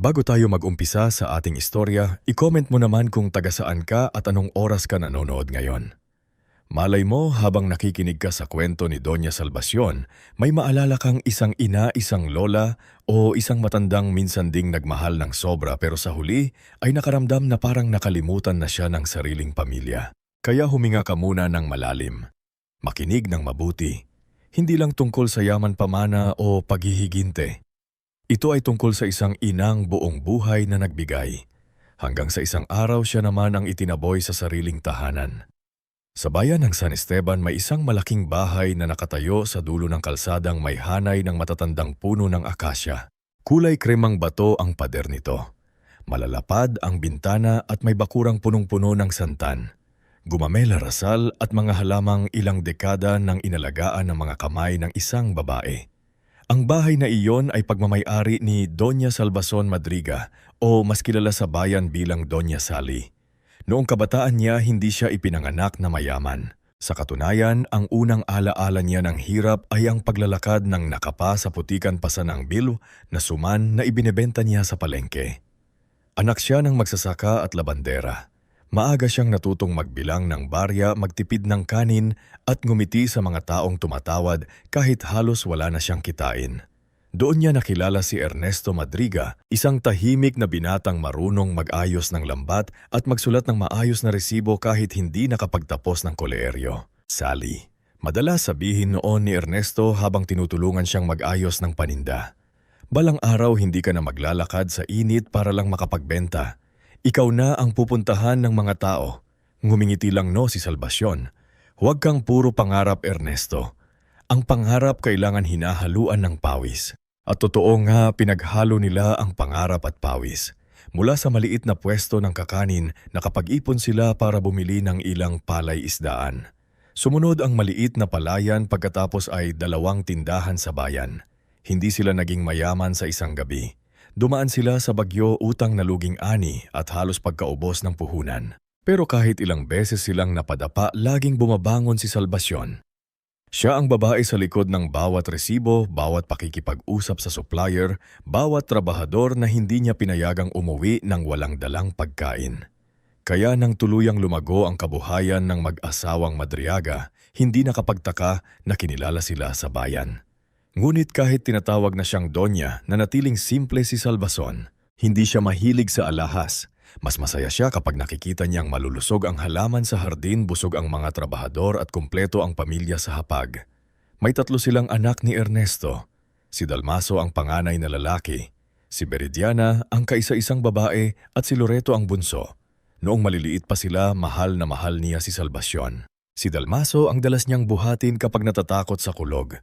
Bago tayo mag-umpisa sa ating istorya, i-comment mo naman kung taga saan ka at anong oras ka nanonood ngayon. Malay mo habang nakikinig ka sa kwento ni Doña Salvacion, may maalala kang isang ina, isang lola o isang matandang minsan ding nagmahal ng sobra pero sa huli ay nakaramdam na parang nakalimutan na siya ng sariling pamilya. Kaya huminga ka muna ng malalim. Makinig ng mabuti. Hindi lang tungkol sa yaman pamana o paghihiginte. Ito ay tungkol sa isang inang buong buhay na nagbigay. Hanggang sa isang araw siya naman ang itinaboy sa sariling tahanan. Sa bayan ng San Esteban may isang malaking bahay na nakatayo sa dulo ng kalsadang may hanay ng matatandang puno ng akasya. Kulay kremang bato ang pader nito. Malalapad ang bintana at may bakurang punong-puno ng santan. Gumamela rasal at mga halamang ilang dekada nang inalagaan ng mga kamay ng isang babae. Ang bahay na iyon ay pagmamay-ari ni Doña Salvacion Madriga o mas kilala sa bayan bilang Doña Sally. Noong kabataan niya, hindi siya ipinanganak na mayaman. Sa katunayan, ang unang alaala niya ng hirap ay ang paglalakad ng nakapa sa putikan pasan ng bilw na suman na ibinebenta niya sa palengke. Anak siya ng magsasaka at labandera. Maaga siyang natutong magbilang ng barya, magtipid ng kanin at ngumiti sa mga taong tumatawad kahit halos wala na siyang kitain. Doon niya nakilala si Ernesto Madriga, isang tahimik na binatang marunong mag-ayos ng lambat at magsulat ng maayos na resibo kahit hindi nakapagtapos ng koleeryo. Sally. Madalas sabihin noon ni Ernesto habang tinutulungan siyang mag-ayos ng paninda. Balang araw hindi ka na maglalakad sa init para lang makapagbenta. Ikaw na ang pupuntahan ng mga tao. Ngumingiti lang no si Salvacion. Huwag kang puro pangarap, Ernesto. Ang pangarap kailangan hinahaluan ng pawis. At totoo nga pinaghalo nila ang pangarap at pawis. Mula sa maliit na pwesto ng kakanin, nakapag-ipon sila para bumili ng ilang palay isdaan. Sumunod ang maliit na palayan pagkatapos ay 2 tindahan sa bayan. Hindi sila naging mayaman sa isang gabi. Dumaan sila sa bagyo, utang na luging ani at halos pagkaubos ng puhunan. Pero kahit ilang beses silang napadapa, laging bumabangon si Salvacion. Siya ang babae sa likod ng bawat resibo, bawat pakikipag-usap sa supplier, bawat trabahador na hindi niya pinayagang umuwi ng walang dalang pagkain. Kaya nang tuluyang lumago ang kabuhayan ng mag-asawang Madriaga, hindi nakapagtaka na kinilala sila sa bayan. Ngunit kahit tinatawag na siyang Donya, nanatiling simple si Salvacion. Hindi siya mahilig sa alahas. Mas masaya siya kapag nakikita niyang malulusog ang halaman sa hardin, busog ang mga trabahador at kumpleto ang pamilya sa hapag. May 3 silang anak ni Ernesto. Si Dalmaso ang panganay na lalaki, si Veridiana ang kaisa-isang babae at si Loreto ang bunso. Noong maliliit pa sila, mahal na mahal niya si Salvacion. Si Dalmaso ang dalas niyang buhatin kapag natatakot sa kulog.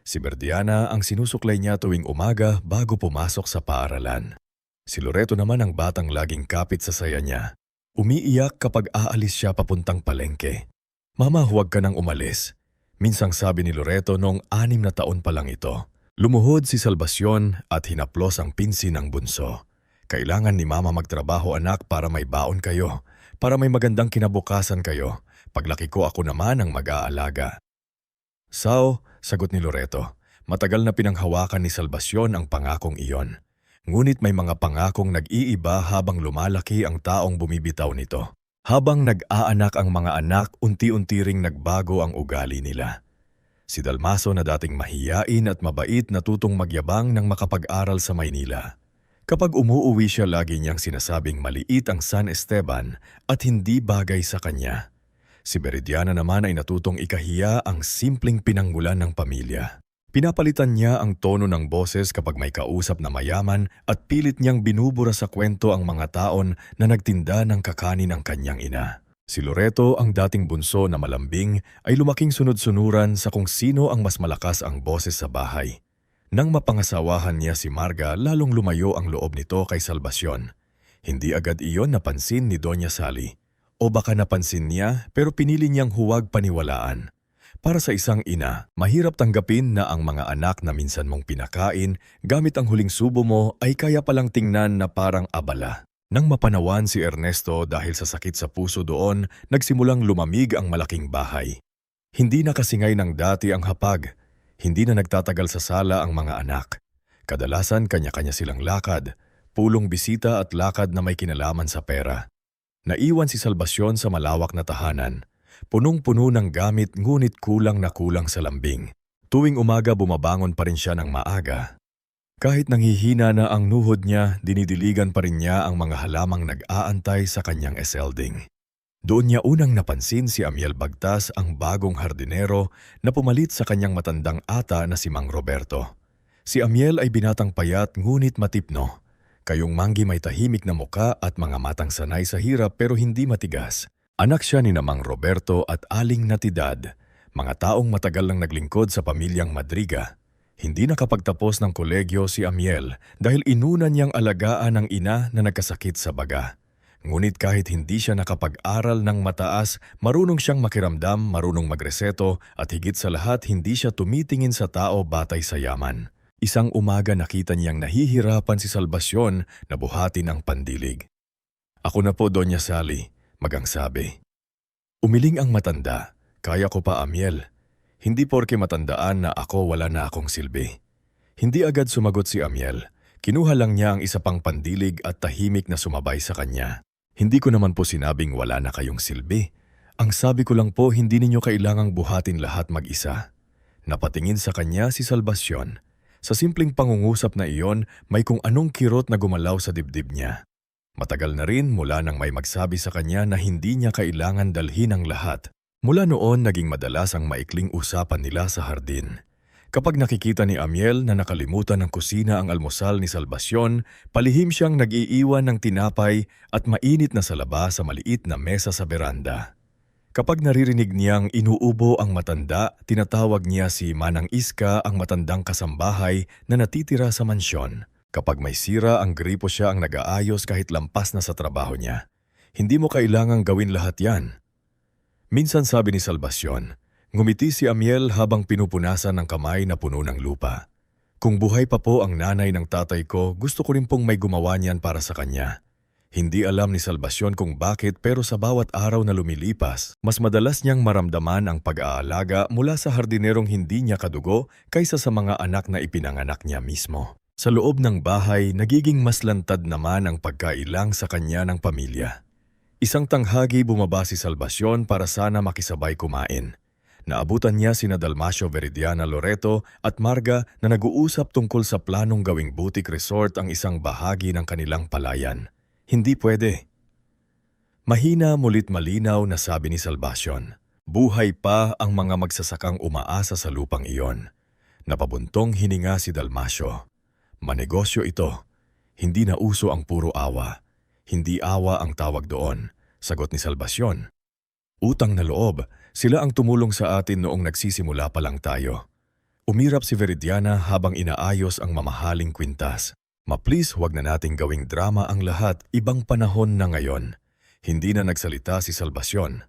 Si Veridiana ang sinusuklay niya tuwing umaga bago pumasok sa paaralan. Si Loreto naman ang batang laging kapit sa saya niya. Umiiyak kapag aalis siya papuntang palengke. Mama, huwag ka nang umalis. Minsang sabi ni Loreto noong 6 na taon pa lang ito. Lumuhod si Salvacion at hinaplos ang pinsi ng bunso. Kailangan ni Mama magtrabaho, anak, para may baon kayo. Para may magandang kinabukasan kayo. Paglaki ko, ako naman ang mag-aalaga. Sao, sagot ni Loreto. Matagal na pinanghawakan ni Salvacion ang pangakong iyon. Ngunit may mga pangakong nag-iiba habang lumalaki ang taong bumibitaw nito. Habang nag-aanak ang mga anak, unti-unti ring nagbago ang ugali nila. Si Dalmaso na dating mahiyain at mabait natutong magyabang nang makapag-aral sa Maynila. Kapag umuuwi siya, lagi niyang sinasabing maliit ang San Esteban at hindi bagay sa kanya. Si Veridiana naman ay natutong ikahiya ang simpleng pinanggulan ng pamilya. Pinapalitan niya ang tono ng boses kapag may kausap na mayaman at pilit niyang binubura sa kwento ang mga taon na nagtinda ng kakanin ng kanyang ina. Si Loreto, ang dating bunso na malambing, ay lumaking sunod-sunuran sa kung sino ang mas malakas ang boses sa bahay. Nang mapangasawahan niya si Marga, lalong lumayo ang loob nito kay Salvacion. Hindi agad iyon napansin ni Doña Sally. O baka napansin niya pero pinili niyang huwag paniwalaan. Para sa isang ina, mahirap tanggapin na ang mga anak na minsan mong pinakain gamit ang huling subo mo ay kaya palang tingnan na parang abala. Nang mapanawan si Ernesto dahil sa sakit sa puso doon, nagsimulang lumamig ang malaking bahay. Hindi na kasingay ng dati ang hapag. Hindi na nagtatagal sa sala ang mga anak. Kadalasan kanya-kanya silang lakad. pulong bisita at lakad na may kinalaman sa pera. Naiwan si Salvacion sa malawak na tahanan. Punong-puno ng gamit ngunit kulang na kulang sa lambing. Tuwing umaga bumabangon pa rin siya ng maaga. Kahit nanghihina na ang nuhod niya, dinidiligan pa rin niya ang mga halamang nag-aantay sa kanyang eselding. Doon niya unang napansin si Amiel Bagtas, ang bagong hardinero na pumalit sa kanyang matandang ata na si Mang Roberto. Si Amiel ay binatang payat ngunit matipno. Kayong manggi may tahimik na muka at mga matang sanay sa hirap pero hindi matigas. Anak siya ni Mang Roberto at Aling Natividad, mga taong matagal lang naglingkod sa pamilyang Madriga. Hindi nakapagtapos ng kolegyo si Amiel dahil inuna niyang alagaan ang ina na nagkasakit sa baga. Ngunit kahit hindi siya nakapag-aral ng mataas, marunong siyang makiramdam, marunong magreseto at higit sa lahat hindi siya tumitingin sa tao batay sa yaman. Isang umaga nakita niyang nahihirapan si Salvacion na buhatin ang pandilig. "Ako na po, Doña Sally," magang sabi. Umiling ang matanda. "Kaya ko pa, Amiel. Hindi porke matandaan na ako wala na akong silbi." Hindi agad sumagot si Amiel. Kinuha lang niya ang isa pang pandilig at tahimik na sumabay sa kanya. "Hindi ko naman po sinabing wala na kayong silbi. Ang sabi ko lang po hindi ninyo kailangang buhatin lahat mag-isa." Napatingin sa kanya si Salvacion. Sa simpleng pangungusap na iyon, may kung anong kirot na gumalaw sa dibdib niya. Matagal na rin mula nang may magsabi sa kanya na hindi niya kailangan dalhin ang lahat. Mula noon, naging madalas ang maikling usapan nila sa hardin. Kapag nakikita ni Amiel na nakalimutan ng kusina ang almusal ni Salvacion, palihim siyang nag-iiwan ng tinapay at mainit na salaba sa maliit na mesa sa beranda. Kapag naririnig niyang inuubo ang matanda, tinatawag niya si Manang Iska, ang matandang kasambahay na natitira sa mansyon. Kapag may sira ang gripo, siya ang nag-aayos kahit lampas na sa trabaho niya. "Hindi mo kailangang gawin lahat yan." Minsan sabi ni Salvacion. Ngumiti si Amiel habang pinupunasan ng kamay na puno ng lupa. "Kung buhay pa po ang nanay ng tatay ko, gusto ko rin pong may gumawa niyan para sa kanya." Hindi alam ni Salvacion kung bakit pero sa bawat araw na lumilipas, mas madalas niyang maramdaman ang pag-aalaga mula sa hardinerong hindi niya kadugo kaysa sa mga anak na ipinanganak niya mismo. Sa loob ng bahay, nagiging mas lantad naman ang pagkailang sa kanya ng pamilya. Isang tanghagi bumaba si Salvacion para sana makisabay kumain. Naabutan niya sina Dalmacio Veridiana Loreto at Marga na nag-uusap tungkol sa planong gawing boutique resort ang isang bahagi ng kanilang palayan. "Hindi pwede." Mahina mulit malinaw na sabi ni Salvacion. Buhay pa ang mga magsasakang umaasa sa lupang iyon. Napabuntong hininga si Dalmacio. "Manegosyo ito. Hindi na uso ang puro awa. Hindi awa ang tawag doon," sagot ni Salvacion. "Utang na loob, sila ang tumulong sa atin noong nagsisimula pa lang tayo." Umirap si Veridiana habang inaayos ang mamahaling kwintas. "Ma-please, huwag na nating gawing drama ang lahat, ibang panahon na ngayon." Hindi na nagsalita si Salvacion.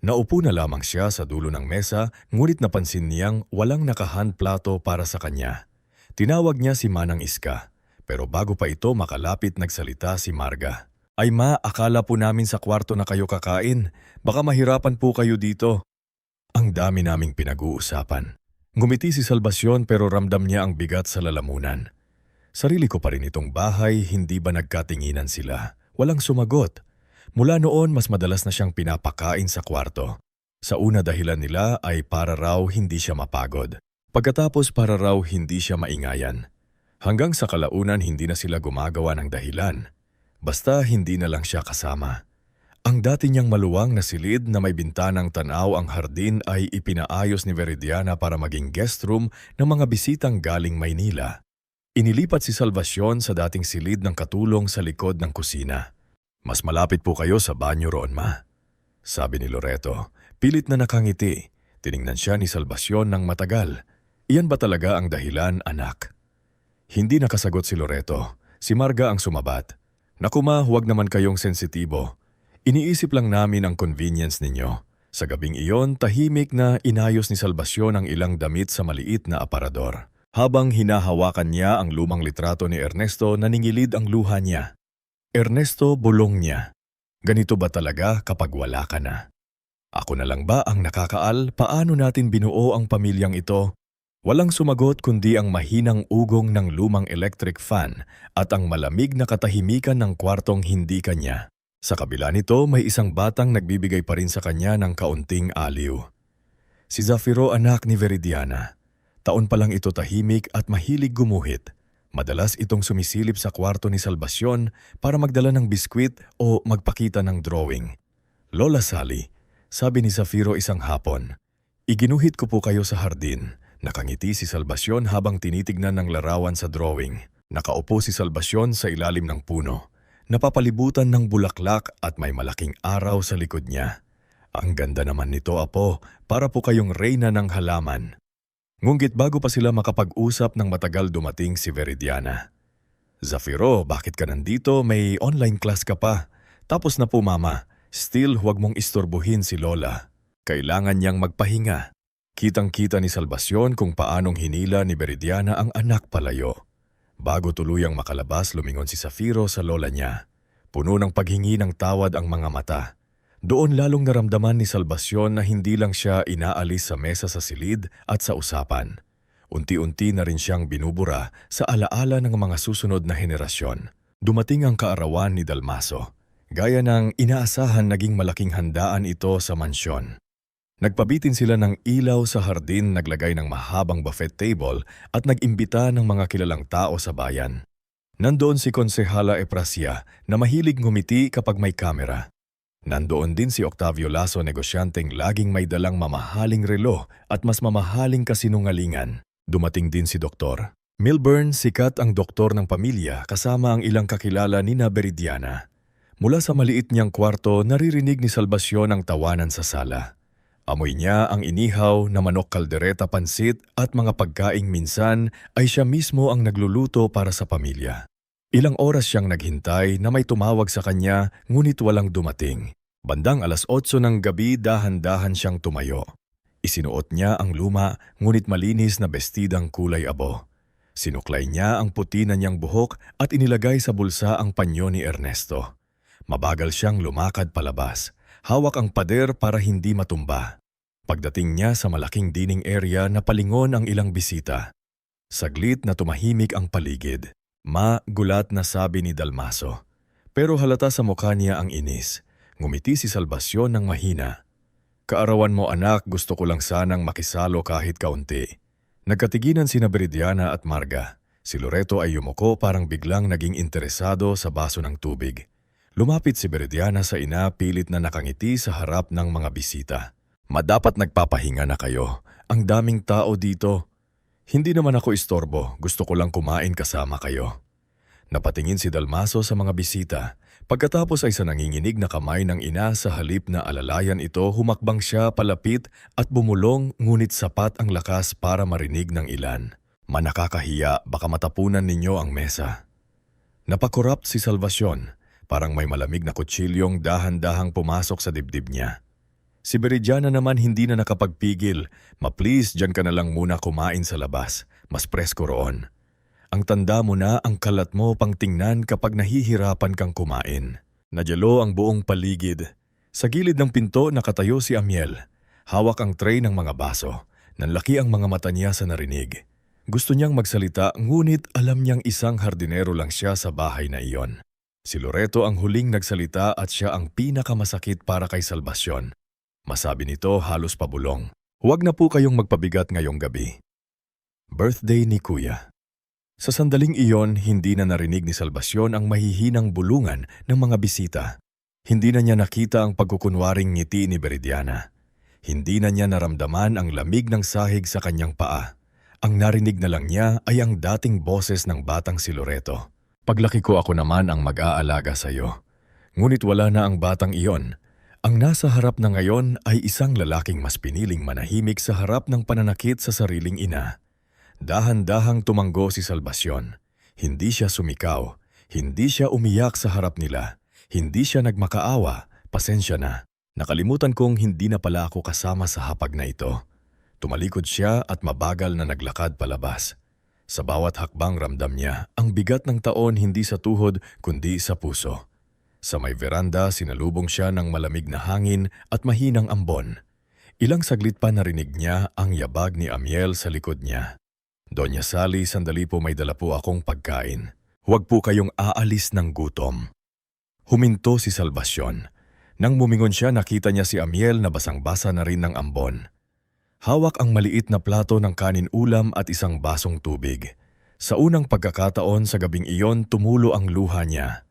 Naupo na lamang siya sa dulo ng mesa, ngunit napansin niyang walang nakahan plato para sa kanya. Tinawag niya si Manang Iska, pero bago pa ito makalapit nagsalita si Marga. "Ay ma, akala po namin sa kwarto na kayo kakain. Baka mahirapan po kayo dito." Ang dami naming pinag-uusapan. Ngumiti si Salvacion pero ramdam niya ang bigat sa lalamunan. "Sarili ko pa rin itong bahay, hindi ba nagkatinginan sila?" Walang sumagot. Mula noon, mas madalas na siyang pinapakain sa kwarto. Sa una dahilan nila ay para raw hindi siya mapagod. Pagkatapos para raw hindi siya maingayan. Hanggang sa kalaunan hindi na sila gumagawa ng dahilan. Basta hindi na lang siya kasama. Ang dati niyang maluwang na silid na may bintanang tanaw ang hardin ay ipinaayos ni Veridiana para maging guest room ng mga bisitang galing Maynila. Inilipat si Salvacion sa dating silid ng katulong sa likod ng kusina. "Mas malapit po kayo sa banyo roon, ma," sabi ni Loreto. Pilit na nakangiti. Tiningnan siya ni Salvacion ng matagal. "Iyan ba talaga ang dahilan, anak?" Hindi nakasagot si Loreto. Si Marga ang sumabat. "Naku ma, huwag naman kayong sensitibo. Iniisip lang namin ang convenience ninyo." Sa gabing iyon, tahimik na inayos ni Salvacion ang ilang damit sa maliit na aparador. Habang hinahawakan niya ang lumang litrato ni Ernesto, naningilid ang luha niya. "Ernesto, bulong niya. Ganito ba talaga kapag wala ka na? Ako na lang ba ang nakakaal? Paano natin binuo ang pamilyang ito?" Walang sumagot kundi ang mahinang ugong ng lumang electric fan at ang malamig na katahimikan ng kwartong hindi kanya. Sa kabila nito, may isang batang nagbibigay pa rin sa kanya ng kaunting aliw. Si Zafiro, anak ni Veridiana. Taon pa lang ito tahimik at mahilig gumuhit. Madalas itong sumisilip sa kwarto ni Salvacion para magdala ng biskwit o magpakita ng drawing. Lola Sally, sabi ni Zafiro isang hapon, "Iginuhit ko po kayo sa hardin." Nakangiti si Salvacion habang tinitignan ng larawan sa drawing. Nakaupo si Salvacion sa ilalim ng puno. Napapalibutan ng bulaklak at may malaking araw sa likod niya. "Ang ganda naman nito, apo, para po kayong reyna ng halaman." Ngunit bago pa sila makapag-usap nang matagal dumating si Veridiana. "Zafiro, bakit ka nandito? May online class ka pa." "Tapos na po, mama. Still, huwag mong istorbohin si Lola. Kailangan niyang magpahinga." Kitang-kita ni Salvacion kung paanong hinila ni Veridiana ang anak palayo. Bago tuluyang makalabas, lumingon si Zafiro sa lola niya. Puno ng paghingi ng tawad ang mga mata. Doon lalong naramdaman ni Salvacion na hindi lang siya inaalis sa mesa sa silid at sa usapan. Unti-unti na rin siyang binubura sa alaala ng mga susunod na henerasyon. Dumating ang kaarawan ni Dalmaso. Gaya ng inaasahan, naging malaking handaan ito sa mansyon. Nagpabitin sila ng ilaw sa hardin, naglagay ng mahabang buffet table at nag-imbita ng mga kilalang tao sa bayan. Nandoon si Konsehala Eprasia na mahilig ngumiti kapag may kamera. Nandoon din si Octavio Lasso, negosyanteng laging may dalang mamahaling relo at mas mamahaling kasinungalingan. Dumating din si Dr. Milburn, sikat ang doktor ng pamilya, kasama ang ilang kakilala ni Veridiana. Mula sa maliit niyang kwarto, naririnig ni Salvacion ang tawanan sa sala. Amoy niya ang inihaw na manok, kaldereta, pansit at mga pagkaing minsan ay siya mismo ang nagluluto para sa pamilya. Ilang oras siyang naghintay na may tumawag sa kanya, ngunit walang dumating. Bandang 8:00 ng gabi, dahan-dahan siyang tumayo. Isinuot niya ang luma ngunit malinis na bestidang kulay abo. Sinuklay niya ang puti na niyang buhok at inilagay sa bulsa ang panyo ni Ernesto. Mabagal siyang lumakad palabas. Hawak ang pader para hindi matumba. Pagdating niya sa malaking dining area, napalingon ang ilang bisita. Saglit na tumahimik ang paligid. "Ma," gulat na sabi ni Dalmaso. Pero halata sa mukha niya ang inis. Ngumiti si Salvacion ng mahina. "Kaarawan mo, anak, gusto ko lang sanang makisalo kahit kaunti." Nagkatiginan sina Veridiana at Marga. Si Loreto ay yumuko, parang biglang naging interesado sa baso ng tubig. Lumapit si Veridiana sa ina, pilit na nakangiti sa harap ng mga bisita. "Dapat nagpapahinga na kayo. Ang daming tao dito." "Hindi naman ako istorbo. Gusto ko lang kumain kasama kayo." Napatingin si Dalmaso sa mga bisita. Pagkatapos ay sa nanginginig na kamay ng ina, sa halip na alalayan ito, humakbang siya palapit at bumulong, ngunit sapat ang lakas para marinig ng ilan. "Manakakahiya, baka matapunan ninyo ang mesa." Napakorrupt si Salvacion. Parang may malamig na kutsilyong dahan-dahang pumasok sa dibdib niya. Si Veridiana naman hindi na nakapagpigil. "Ma-please, dyan ka na lang muna kumain sa labas. Mas presko roon. Ang tanda mo na, ang kalat mo pang tingnan kapag nahihirapan kang kumain." Nadyalo ang buong paligid. Sa gilid ng pinto nakatayo si Amiel. Hawak ang tray ng mga baso. Nanlaki ang mga mata niya sa narinig. Gusto niyang magsalita, ngunit alam niyang isang hardinero lang siya sa bahay na iyon. Si Loreto ang huling nagsalita at siya ang pinakamasakit para kay Salvacion. Masabi nito halos pabulong, "Huwag na po kayong magpabigat ngayong gabi." Birthday ni Kuya. Sa sandaling iyon, hindi na narinig ni Salvacion ang mahihinang bulungan ng mga bisita. Hindi na niya nakita ang pagkukunwaring ngiti ni Veridiana. Hindi na niya naramdaman ang lamig ng sahig sa kanyang paa. Ang narinig na lang niya ay ang dating boses ng batang si Loreto. "Paglaki ko, ako naman ang mag-aalaga sa iyo." Ngunit wala na ang batang iyon. Ang nasa harap na ngayon ay isang lalaking mas piniling manahimik sa harap ng pananakit sa sariling ina. Dahan-dahang tumanggo si Salvacion. Hindi siya sumikaw. Hindi siya umiyak sa harap nila. Hindi siya nagmakaawa. "Pasensya na. Nakalimutan kong hindi na pala ako kasama sa hapag na ito." Tumalikod siya at mabagal na naglakad palabas. Sa bawat hakbang ramdam niya ang bigat ng taon, hindi sa tuhod kundi sa puso. Sa may veranda, sinalubong siya ng malamig na hangin at mahinang ambon. Ilang saglit pa narinig niya ang yabag ni Amiel sa likod niya. Doña Sally, sandali po, may dala po akong pagkain. Huwag po kayong aalis ng gutom. Huminto si Salvacion. Nang bumingon siya, nakita niya si Amiel na basang-basa na rin ng ambon. Hawak ang maliit na plato ng kanin-ulam at isang basong tubig. Sa unang pagkakataon sa gabing iyon, tumulo ang luha niya.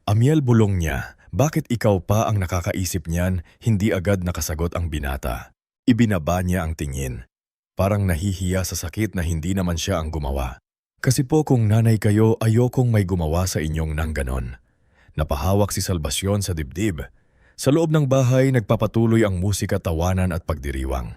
Amiel, bulong niya, bakit ikaw pa ang nakakaisip niyan? Hindi agad nakasagot ang binata. Ibinaba niya ang tingin. Parang nahihiya sa sakit na hindi naman siya ang gumawa. Kasi po kung nanay kayo, ayokong may gumawa sa inyong nang ganon. Napahawak si Salvacion sa dibdib. Sa loob ng bahay, nagpapatuloy ang musika, tawanan at pagdiriwang.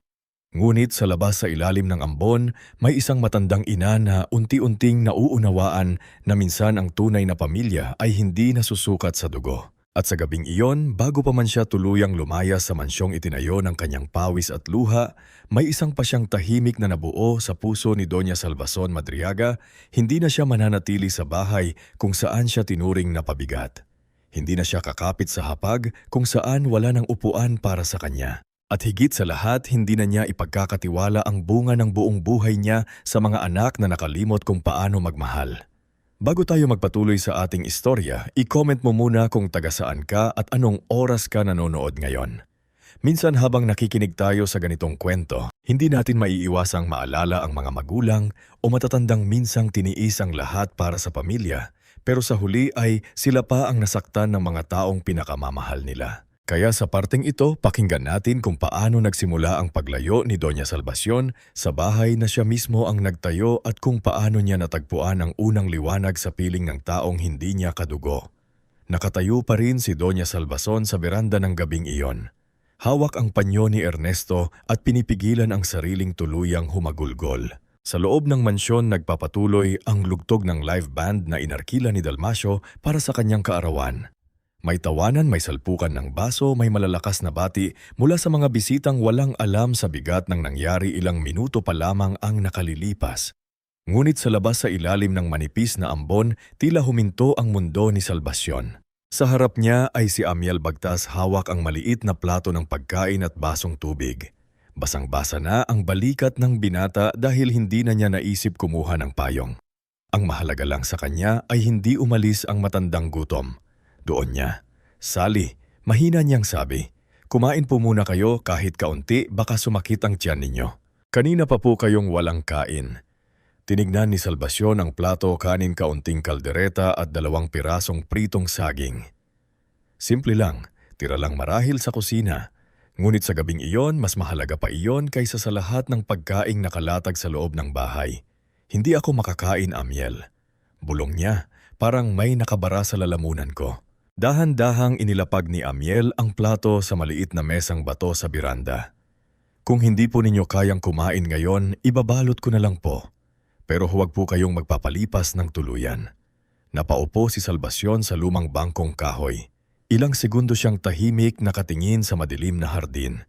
Ngunit sa labas sa ilalim ng ambon, may isang matandang ina na unti-unting nauunawaan na minsan ang tunay na pamilya ay hindi nasusukat sa dugo. At sa gabing iyon, bago pa man siya tuluyang lumaya sa mansyong itinayo ng kanyang pawis at luha, may isang pasyang tahimik na nabuo sa puso ni Doña Salvacion Madriaga. Hindi na siya mananatili sa bahay kung saan siya tinuring na pabigat. Hindi na siya kakapit sa hapag kung saan wala ng upuan para sa kanya. At higit sa lahat, hindi na niya ipagkakatiwala ang bunga ng buong buhay niya sa mga anak na nakalimot kung paano magmahal. Bago tayo magpatuloy sa ating istorya, i-comment mo muna kung taga saan ka at anong oras ka nanonood ngayon. Minsan habang nakikinig tayo sa ganitong kwento, hindi natin maiiwasang maalala ang mga magulang o matatandang minsang tiniis ang lahat para sa pamilya, pero sa huli ay sila pa ang nasaktan ng mga taong pinakamamahal nila. Kaya sa parteng ito, pakinggan natin kung paano nagsimula ang paglayo ni Doña Salvacion sa bahay na siya mismo ang nagtayo at kung paano niya natagpuan ang unang liwanag sa piling ng taong hindi niya kadugo. Nakatayo pa rin si Doña Salvacion sa beranda ng gabing iyon. Hawak ang panyo ni Ernesto at pinipigilan ang sariling tuluyang humagulgol. Sa loob ng mansyon, nagpapatuloy ang lugtog ng live band na inarkila ni Dalmasio para sa kanyang kaarawan. May tawanan, may salpukan ng baso, may malalakas na bati mula sa mga bisitang walang alam sa bigat ng nangyari. Ilang minuto pa lamang ang nakalilipas. Ngunit sa labas sa ilalim ng manipis na ambon, tila huminto ang mundo ni Salvacion. Sa harap niya ay si Amiel Bagtas, hawak ang maliit na plato ng pagkain at basong tubig. Basang-basa na ang balikat ng binata dahil hindi na niya naisip kumuha ng payong. Ang mahalaga lang sa kanya ay hindi umalis ang matandang gutom. Doon niya, Sally, mahina niyang sabi, kumain po muna kayo kahit kaunti, baka sumakit ang tiyan ninyo. Kanina pa po kayong walang kain. Tinignan ni Salvacion ang plato, kanin, kaunting kaldereta at 2 pirasong pritong saging. Simple lang, tira lang marahil sa kusina. Ngunit sa gabing iyon, mas mahalaga pa iyon kaysa sa lahat ng pagkaing nakalatag sa loob ng bahay. Hindi ako makakain, Amiel. Bulong niya, parang may nakabara sa lalamunan ko. Dahan-dahang inilapag ni Amiel ang plato sa maliit na mesang bato sa biranda. Kung hindi po ninyo kayang kumain ngayon, ibabalot ko na lang po. Pero huwag po kayong magpapalipas ng tuluyan. Napaupo si Salvacion sa lumang bangkong kahoy. Ilang segundo siyang tahimik, nakatingin sa madilim na hardin.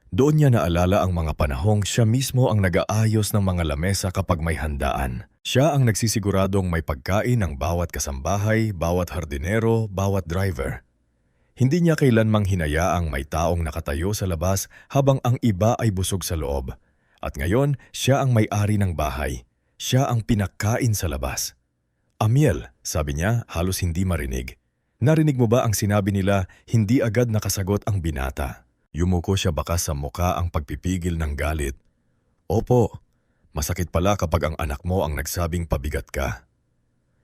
Doon niya naalala ang mga panahong siya mismo ang nag-aayos ng mga lamesa kapag may handaan. Siya ang nagsisiguradong may pagkain ng bawat kasambahay, bawat hardinero, bawat driver. Hindi niya kailanmang hinayaang may taong nakatayo sa labas habang ang iba ay busog sa loob. At ngayon, siya ang may-ari ng bahay. Siya ang pinakain sa labas. Amiel, sabi niya, halos hindi marinig. Narinig mo ba ang sinabi nila, hindi agad nakasagot ang binata? Yumuko siya bakas sa muka ang pagpipigil ng galit. Opo, masakit pala kapag ang anak mo ang nagsabing pabigat ka.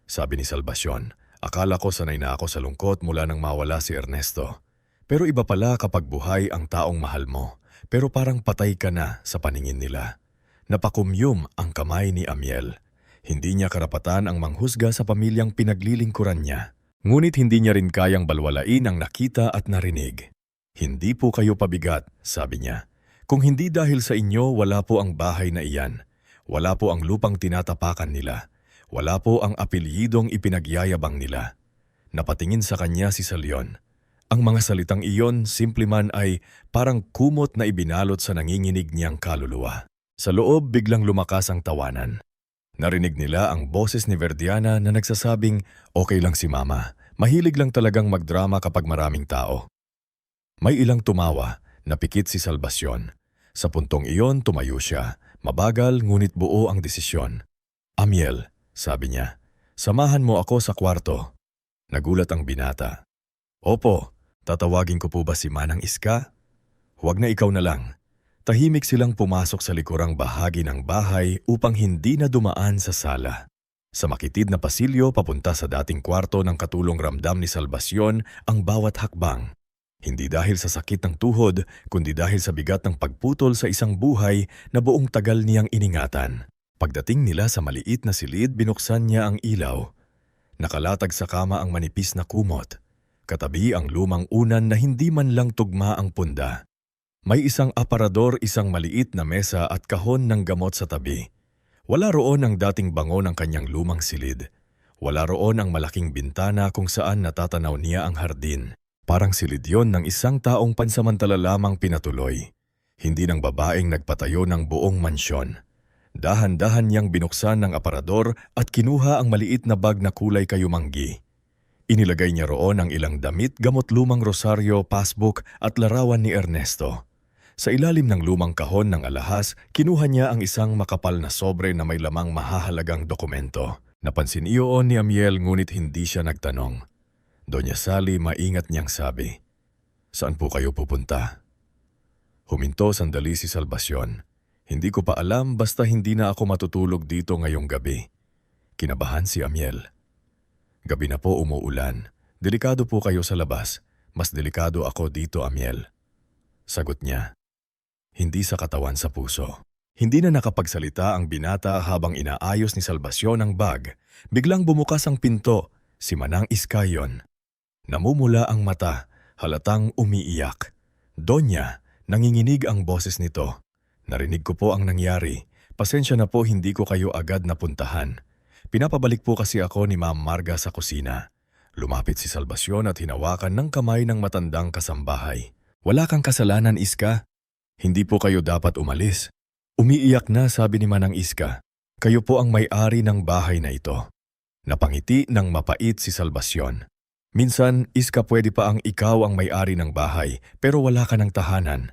Sabi ni Salvacion, akala ko sanay na ako sa lungkot mula nang mawala si Ernesto. Pero iba pala kapag buhay ang taong mahal mo, pero parang patay ka na sa paningin nila. Napakumyum ang kamay ni Amiel. Hindi niya karapatan ang manghusga sa pamilyang pinaglilingkuran niya. Ngunit hindi niya rin kayang balwalain ang nakita at narinig. Hindi po kayo pabigat, sabi niya. Kung hindi dahil sa inyo, wala po ang bahay na iyan. Wala po ang lupang tinatapakan nila. Wala po ang apelyidong ipinagyayabang nila. Napatingin sa kanya si Salion. Ang mga salitang iyon, simple man ay parang kumot na ibinalot sa nanginginig niyang kaluluwa. Sa loob, biglang lumakas ang tawanan. Narinig nila ang boses ni Verdiana na nagsasabing, okay lang si Mama. Mahilig lang talagang magdrama kapag maraming tao. May ilang tumawa, napikit si Salvacion. Sa puntong iyon, tumayo siya. Mabagal ngunit buo ang desisyon. Amiel, sabi niya, samahan mo ako sa kwarto. Nagulat ang binata. Opo, tatawagin ko po ba si Manang Iska? Huwag na ikaw na lang. Tahimik silang pumasok sa likurang bahagi ng bahay upang hindi na dumaan sa sala. Sa makitid na pasilyo papunta sa dating kwarto ng katulong ramdam ni Salvacion ang bawat hakbang. Hindi dahil sa sakit ng tuhod, kundi dahil sa bigat ng pagputol sa isang buhay na buong tagal niyang iningatan. Pagdating nila sa maliit na silid, binuksan niya ang ilaw. Nakalatag sa kama ang manipis na kumot. Katabi ang lumang unan na hindi man lang tugma ang punda. May isang aparador, isang maliit na mesa at kahon ng gamot sa tabi. Wala roon ang dating bango ng kanyang lumang silid. Wala roon ang malaking bintana kung saan natatanaw niya ang hardin. Parang silid yon ng isang taong pansamantala lamang pinatuloy. Hindi ng babaeng nagpatayo ng buong mansyon. Dahan-dahan niyang binuksan ng aparador at kinuha ang maliit na bag na kulay kayumanggi. Inilagay niya roon ang ilang damit, gamot, lumang rosaryo, passbook at larawan ni Ernesto. Sa ilalim ng lumang kahon ng alahas, kinuha niya ang isang makapal na sobre na may lamang mahahalagang dokumento. Napansin iyon ni Amiel ngunit hindi siya nagtanong. Doña Sally maingat niyang sabi, "Saan po kayo pupunta?" Huminto sandali si Salvacion. "Hindi ko pa alam basta hindi na ako matutulog dito ngayong gabi." Kinabahan si Amiel. "Gabi na po, umuulan. Delikado po kayo sa labas. Mas delikado ako dito, Amiel." Sagot niya. Hindi sa katawan, sa puso. Hindi na nakapagsalita ang binata habang inaayos ni Salvacion ang bag. Biglang bumukas ang pinto. Si Manang Iska yon. Namumula ang mata, halatang umiiyak. "Donya," nanginginig ang boses nito. "Narinig ko po ang nangyari. Pasensya na po hindi ko kayo agad napuntahan. Pinapabalik po kasi ako ni Ma'am Marga sa kusina." Lumapit si Salvacion at hinawakan ng kamay ng matandang kasambahay. "Wala kang kasalanan, Iska. Hindi po kayo dapat umalis." Umiiyak na sabi ni Manang Iska, "Kayo po ang may-ari ng bahay na ito." Napangiti ng mapait si Salvacion. "Minsan, Iska, pwede pa ang ikaw ang may-ari ng bahay, pero wala ka ng tahanan."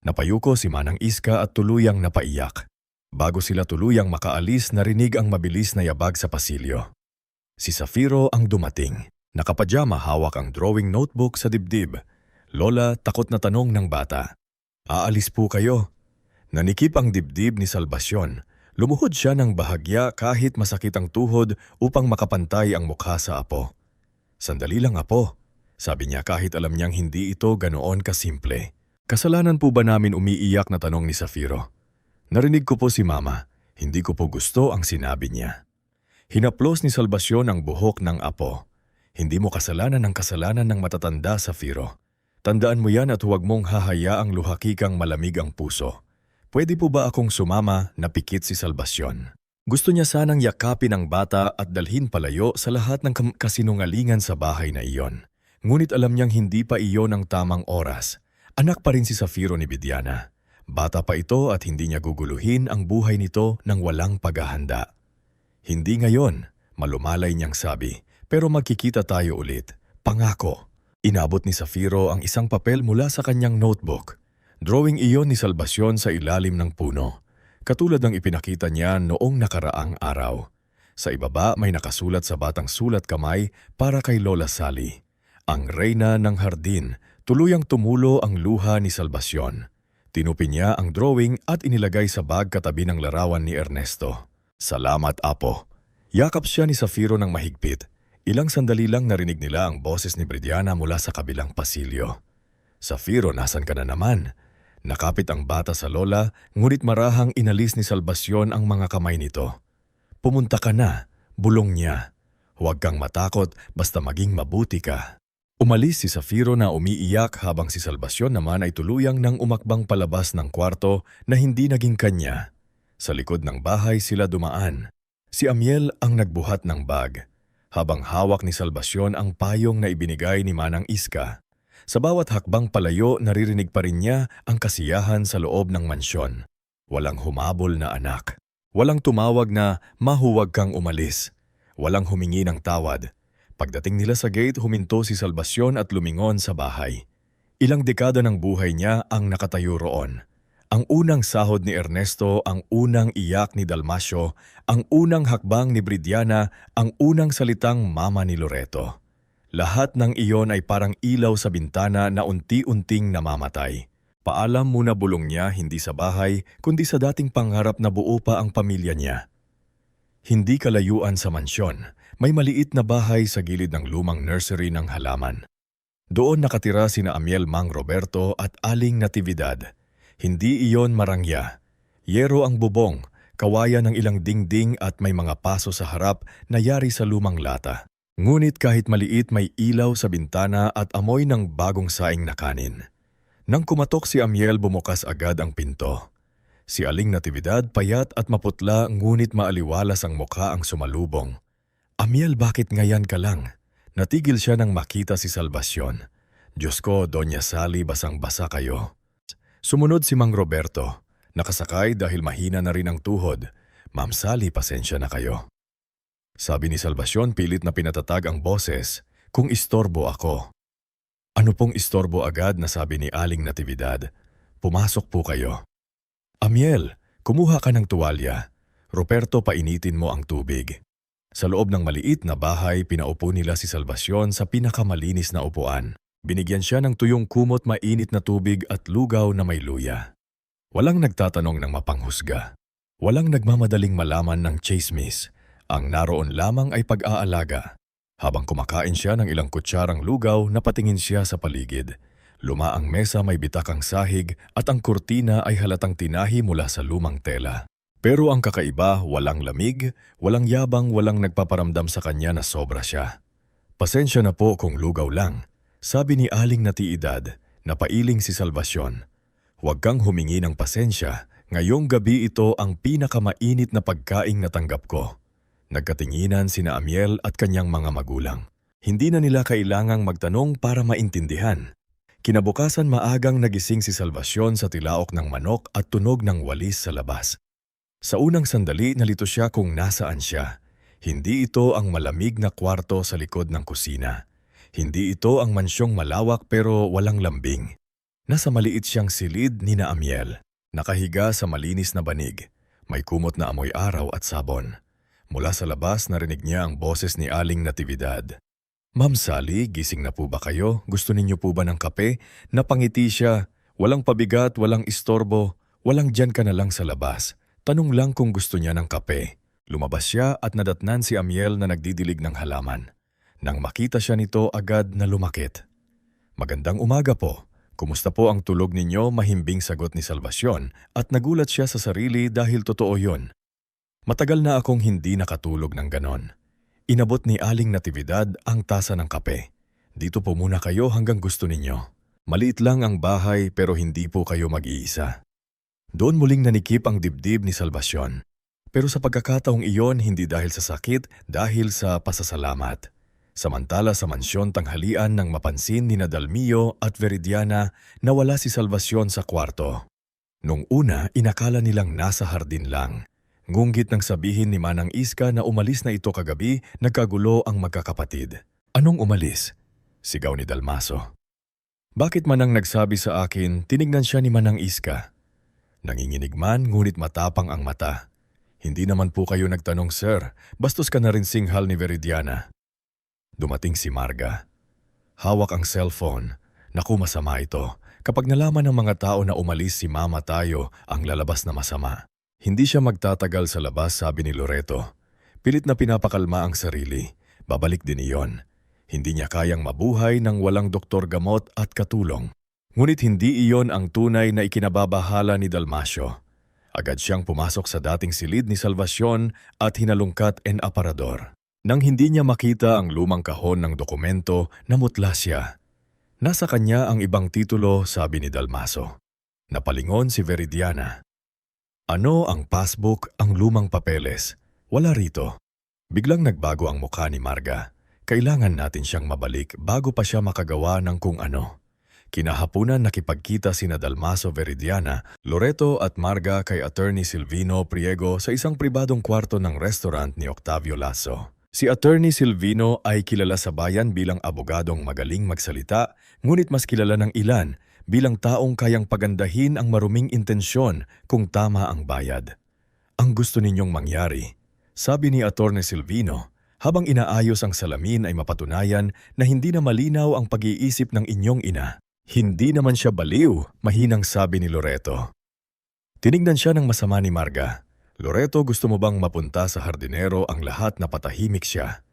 Napayuko si Manang Iska at tuluyang napaiyak. Bago sila tuluyang makaalis, narinig ang mabilis na yabag sa pasilyo. Si Zafiro ang dumating. Nakapajama, hawak ang drawing notebook sa dibdib. "Lola," takot na tanong ng bata. "Aalis po kayo?" Nanikip ang dibdib ni Salvacion. Lumuhod siya ng bahagya kahit masakit ang tuhod upang makapantay ang mukha sa apo. "Sandali lang, apo," sabi niya kahit alam niyang hindi ito ganoon kasimple. "Kasalanan po ba namin?" umiiyak na tanong ni Zafiro. "Narinig ko po si Mama. Hindi ko po gusto ang sinabi niya." Hinaplos ni Salvacion ang buhok ng apo. "Hindi mo kasalanan ang kasalanan ng matatanda, Zafiro. Tandaan mo yan at huwag mong hahayaang luhakikang malamig ang puso." "Pwede po ba akong sumama?" napikit si Salvacion. Gusto niya sanang yakapin ang bata at dalhin palayo sa lahat ng kasinungalingan sa bahay na iyon. Ngunit alam niyang hindi pa iyon ang tamang oras. Anak pa rin si Zafiro ni Bidiana. Bata pa ito at hindi niya guguluhin ang buhay nito ng walang paghahanda. "Hindi ngayon," malumalay niyang sabi, "pero magkikita tayo ulit. Pangako." Inabot ni Zafiro ang isang papel mula sa kanyang notebook. Drawing iyon ni Salvacion sa ilalim ng puno. Katulad ng ipinakita niya noong nakaraang araw. Sa ibaba may nakasulat sa batang sulat kamay para kay Lola Sally. Ang reyna ng hardin. Tuluyang tumulo ang luha ni Salvacion. Tinupi niya ang drawing at inilagay sa bag katabi ng larawan ni Ernesto. "Salamat, apo." Yakap siya ni Zafiro ng mahigpit. Ilang sandali lang narinig nila ang boses ni Bidiana mula sa kabilang pasilyo. "Zafiro, nasan ka na naman?" Nakapit ang bata sa lola, ngunit marahang inalis ni Salvacion ang mga kamay nito. "Pumunta ka na," bulong niya. "Huwag kang matakot, basta maging mabuti ka." Umalis si Zafiro na umiiyak habang si Salvacion naman ay tuluyang nang umakbang palabas ng kwarto na hindi naging kanya. Sa likod ng bahay sila dumaan. Si Amiel ang nagbuhat ng bag, habang hawak ni Salvacion ang payong na ibinigay ni Manang Iska. Sa bawat hakbang palayo, naririnig pa rin niya ang kasiyahan sa loob ng mansyon. Walang humabol na anak. Walang tumawag na, "Mahuwag kang umalis." Walang humingi ng tawad. Pagdating nila sa gate, huminto si Salvacion at lumingon sa bahay. Ilang dekada ng buhay niya ang nakatayo roon. Ang unang sahod ni Ernesto, ang unang iyak ni Dalmasio, ang unang hakbang ni Bridiana, ang unang salitang mama ni Loreto. Lahat ng iyon ay parang ilaw sa bintana na unti-unting namamatay. Paalam muna bulong niya hindi sa bahay, kundi sa dating pangarap na buo pa ang pamilya niya. Hindi kalayuan sa mansyon, may maliit na bahay sa gilid ng lumang nursery ng halaman. Doon nakatira sina Amiel Mang Roberto at Aling Natividad. Hindi iyon marangya. Yero ang bubong, kawayan ng ilang dingding at may mga paso sa harap na yari sa lumang lata. Ngunit kahit maliit may ilaw sa bintana at amoy ng bagong saing na kanin. Nang kumatok si Amiel, bumukas agad ang pinto. Si Aling Natividad payat at maputla ngunit maaliwalas ang mukha ang sumalubong. Amiel, bakit ngayon ka lang? Natigil siya nang makita si Salvacion. Diyos ko, Doña Sally, basang-basa kayo. Sumunod si Mang Roberto. Nakasakay dahil mahina na rin ang tuhod. Ma'am Sally, pasensya na kayo. Sabi ni Salvacion, pilit na pinatatag ang boses, kung istorbo ako. Ano pong istorbo agad na sabi ni Aling Natividad? Pumasok po kayo. Amiel, kumuha ka ng tuwalya. Roberto, painitin mo ang tubig. Sa loob ng maliit na bahay, pinaupo nila si Salvacion sa pinakamalinis na upuan. Binigyan siya ng tuyong kumot, mainit na tubig at lugaw na may luya. Walang nagtatanong ng mapanghusga. Walang nagmamadaling malaman ng chismis. Ang naroon lamang ay pag-aalaga. Habang kumakain siya ng ilang kutsarang lugaw, napatingin siya sa paligid. Lumaang mesa, may bitakang sahig at ang kurtina ay halatang tinahi mula sa lumang tela. Pero ang kakaiba, walang lamig, walang yabang, walang nagpaparamdam sa kanya na sobra siya. Pasensya na po kung lugaw lang, sabi ni Aling Natividad, napailing si Salvacion. Huwag kang humingi ng pasensya, ngayong gabi ito ang pinakamainit na pagkaing natanggap ko. Nagkatinginan sina Amiel at kanyang mga magulang. Hindi na nila kailangang magtanong para maintindihan. Kinabukasan maagang nagising si Salvacion sa tilaok ng manok at tunog ng walis sa labas. Sa unang sandali, nalito siya kung nasaan siya. Hindi ito ang malamig na kwarto sa likod ng kusina. Hindi ito ang mansyong malawak pero walang lambing. Nasa maliit siyang silid ni na Amiel. Nakahiga sa malinis na banig. May kumot na amoy araw at sabon. Mula sa labas, narinig niya ang boses ni Aling Natividad. Ma'am Sally, gising na po ba kayo? Gusto ninyo po ba ng kape? Napangiti siya. Walang pabigat, walang istorbo. Walang dyan ka na lang sa labas. Tanong lang kung gusto niya ng kape. Lumabas siya at nadatnan si Amiel na nagdidilig ng halaman. Nang makita siya nito, agad na lumakit. Magandang umaga po. Kumusta po ang tulog ninyo? Mahimbing sagot ni Salvacion at nagulat siya sa sarili dahil totoo yun. Matagal na akong hindi nakatulog ng ganon. Inabot ni Aling Natividad ang tasa ng kape. Dito po muna kayo hanggang gusto ninyo. Maliit lang ang bahay pero hindi po kayo mag-iisa. Doon muling nanikip ang dibdib ni Salvacion. Pero sa pagkakataong iyon, hindi dahil sa sakit, dahil sa pasasalamat. Samantala sa mansyon tanghalian nang mapansin ni Dalmio at Veridiana na wala si Salvacion sa kwarto. Nung una, inakala nilang nasa hardin lang. Ngunggit nang sabihin ni Manang Iska na umalis na ito kagabi, nagkagulo ang magkakapatid. Anong umalis? Sigaw ni Dalmaso. Bakit Manang nagsabi sa akin, tinignan siya ni Manang Iska. Nanginginig man, ngunit matapang ang mata. Hindi naman po kayo nagtanong, sir. Bastos ka na rin singhal ni Veridiana. Dumating si Marga. Hawak ang cellphone. Naku, masama ito. Kapag nalaman ng mga tao na umalis si Mama tayo, ang lalabas na masama. Hindi siya magtatagal sa labas, sabi ni Loreto. Pilit na pinapakalma ang sarili. Babalik din iyon. Hindi niya kayang mabuhay nang walang doktor gamot at katulong. Ngunit hindi iyon ang tunay na ikinababahala ni Dalmasio. Agad siyang pumasok sa dating silid ni Salvacion at hinalungkat en aparador. Nang hindi niya makita ang lumang kahon ng dokumento, namutla siya. Nasa kanya ang ibang titulo, sabi ni Dalmaso. Napalingon si Veridiana. Ano ang passbook, ang lumang papeles? Wala rito. Biglang nagbago ang mukha ni Marga. Kailangan natin siyang mabalik bago pa siya makagawa ng kung ano. Kinahapunan nakipagkita sina Dalmaso, Veridiana, Loreto at Marga kay Attorney Silvino Priego sa isang pribadong kwarto ng restaurant ni Octavio Lasso. Si Attorney Silvino ay kilala sa bayan bilang abogadong magaling magsalita, ngunit mas kilala ng ilan bilang taong kayang pagandahin ang maruming intensyon kung tama ang bayad. Ang gusto ninyong mangyari, sabi ni Atty. Silvino, habang inaayos ang salamin ay mapatunayan na hindi na malinaw ang pag-iisip ng inyong ina. Hindi naman siya baliw, mahinang sabi ni Loreto. Tinignan siya ng masama ni Marga. Loreto, gusto mo bang mapunta sa hardinero ang lahat na patahimik siya?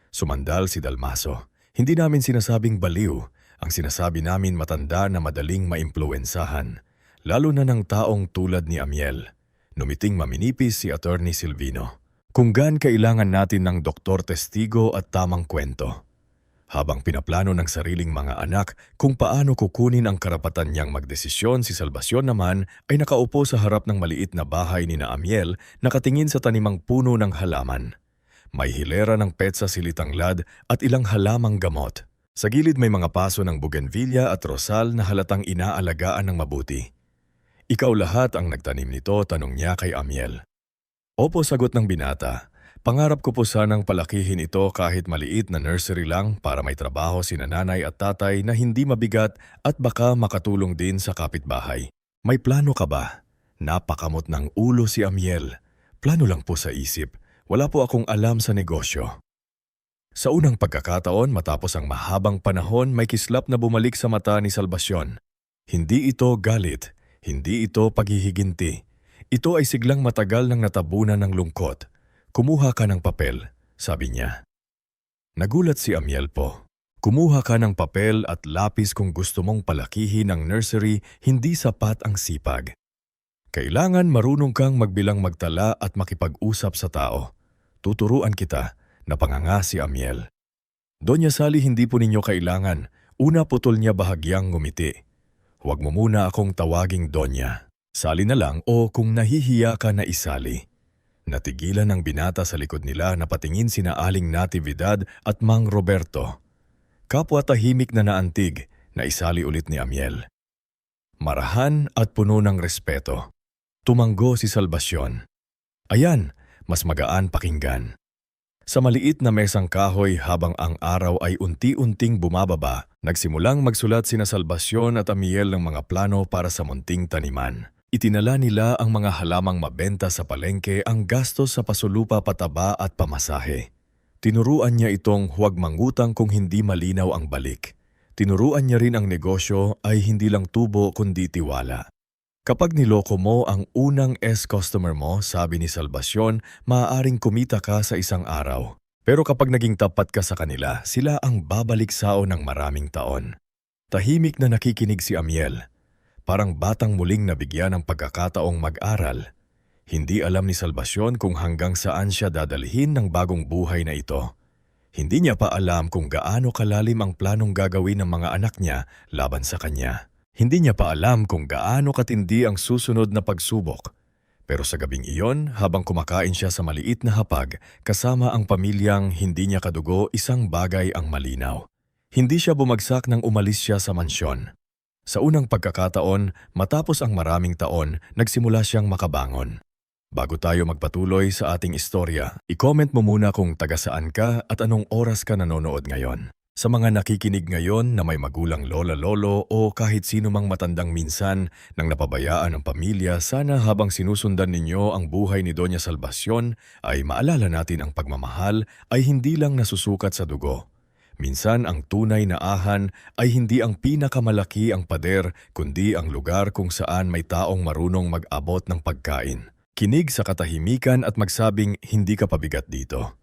Sumandal si Dalmaso. Hindi namin sinasabing baliw, ang sinasabi namin matanda na madaling maimpluwensahan, lalo na ng taong tulad ni Amiel. Numiting maminipis si Atty. Silvino. Kung gaan kailangan natin ng doktor testigo at tamang kwento. Habang pinaplano ng sariling mga anak kung paano kukunin ang karapatan niyang magdesisyon, si Salvacion naman ay nakaupo sa harap ng maliit na bahay ni na Amiel, nakatingin sa tanimang puno ng halaman. May hilera ng petsa silitanglad at ilang halamang gamot. Sa gilid may mga paso ng bougainvillea at rosal na halatang inaalagaan ng mabuti. Ikaw lahat ang nagtanim nito, tanong niya kay Amiel. Opo, sagot ng binata. Pangarap ko po sanang palakihin ito kahit maliit na nursery lang para may trabaho sina nanay at tatay na hindi mabigat at baka makatulong din sa kapitbahay. May plano ka ba? Napakamot ng ulo si Amiel. Plano lang po sa isip. Wala po akong alam sa negosyo. Sa unang pagkakataon matapos ang mahabang panahon may kislap na bumalik sa mata ni Salvacion. Hindi ito galit. Hindi ito paghihiginti. Ito ay siglang matagal nang natabunan ng lungkot. Kumuha ka ng papel, sabi niya. Nagulat si Amiel po. Kumuha ka ng papel at lapis kung gusto mong palakihin ang nursery, hindi sapat ang sipag. Kailangan marunong kang magbilang magtala at makipag-usap sa tao. Tuturuan kita, napanganga si Amiel. Doña Sally, hindi po ninyo kailangan. Una putol niya bahagyang ngumiti. Huwag mo muna akong tawaging Donya. Sally na lang o kung nahihiya ka na isali. Natigilan ng binata sa likod nila na patingin sina Aling Natividad at Mang Roberto. Kapwa tahimik na naantig na isali ulit ni Amiel. Marahan at puno ng respeto. Tumanggo si Salvacion. Ayan, mas magaan pakinggan. Sa maliit na mesang kahoy habang ang araw ay unti-unting bumababa, nagsimulang magsulat sina Salvacion at Amiel ng mga plano para sa munting taniman. Itinala nila ang mga halamang mabenta sa palengke, ang gastos sa pasulupa, pataba at pamasahe. Tinuruan niya itong huwag mangutang kung hindi malinaw ang balik. Tinuruan niya rin ang negosyo ay hindi lang tubo kundi tiwala. Kapag niloko mo ang unang customer mo, sabi ni Salvacion, maaaring kumita ka sa isang araw. Pero kapag naging tapat ka sa kanila, sila ang babalik sao ng maraming taon. Tahimik na nakikinig si Amiel. Parang batang muling nabigyan ng pagkakataong mag-aral. Hindi alam ni Salvacion kung hanggang saan siya dadalhin ng bagong buhay na ito. Hindi niya pa alam kung gaano kalalim ang planong gagawin ng mga anak niya laban sa kanya. Hindi niya pa alam kung gaano katindi ang susunod na pagsubok. Pero sa gabing iyon, habang kumakain siya sa maliit na hapag, kasama ang pamilyang hindi niya kadugo, isang bagay ang malinaw. Hindi siya bumagsak nang umalis siya sa mansyon. Sa unang pagkakataon, matapos ang maraming taon, nagsimula siyang makabangon. Bago tayo magpatuloy sa ating istorya, i-comment mo muna kung taga saan ka at anong oras ka nanonood ngayon. Sa mga nakikinig ngayon na may magulang lola-lolo o kahit sino mang matandang minsan nang napabayaan ng pamilya, sana habang sinusundan ninyo ang buhay ni Doña Salvacion ay maalala natin ang pagmamahal ay hindi lang nasusukat sa dugo. Minsan ang tunay na ahan ay hindi ang pinakamalaki ang pader, kundi ang lugar kung saan may taong marunong mag-abot ng pagkain. Kinig sa katahimikan at magsabing hindi ka pabigat dito.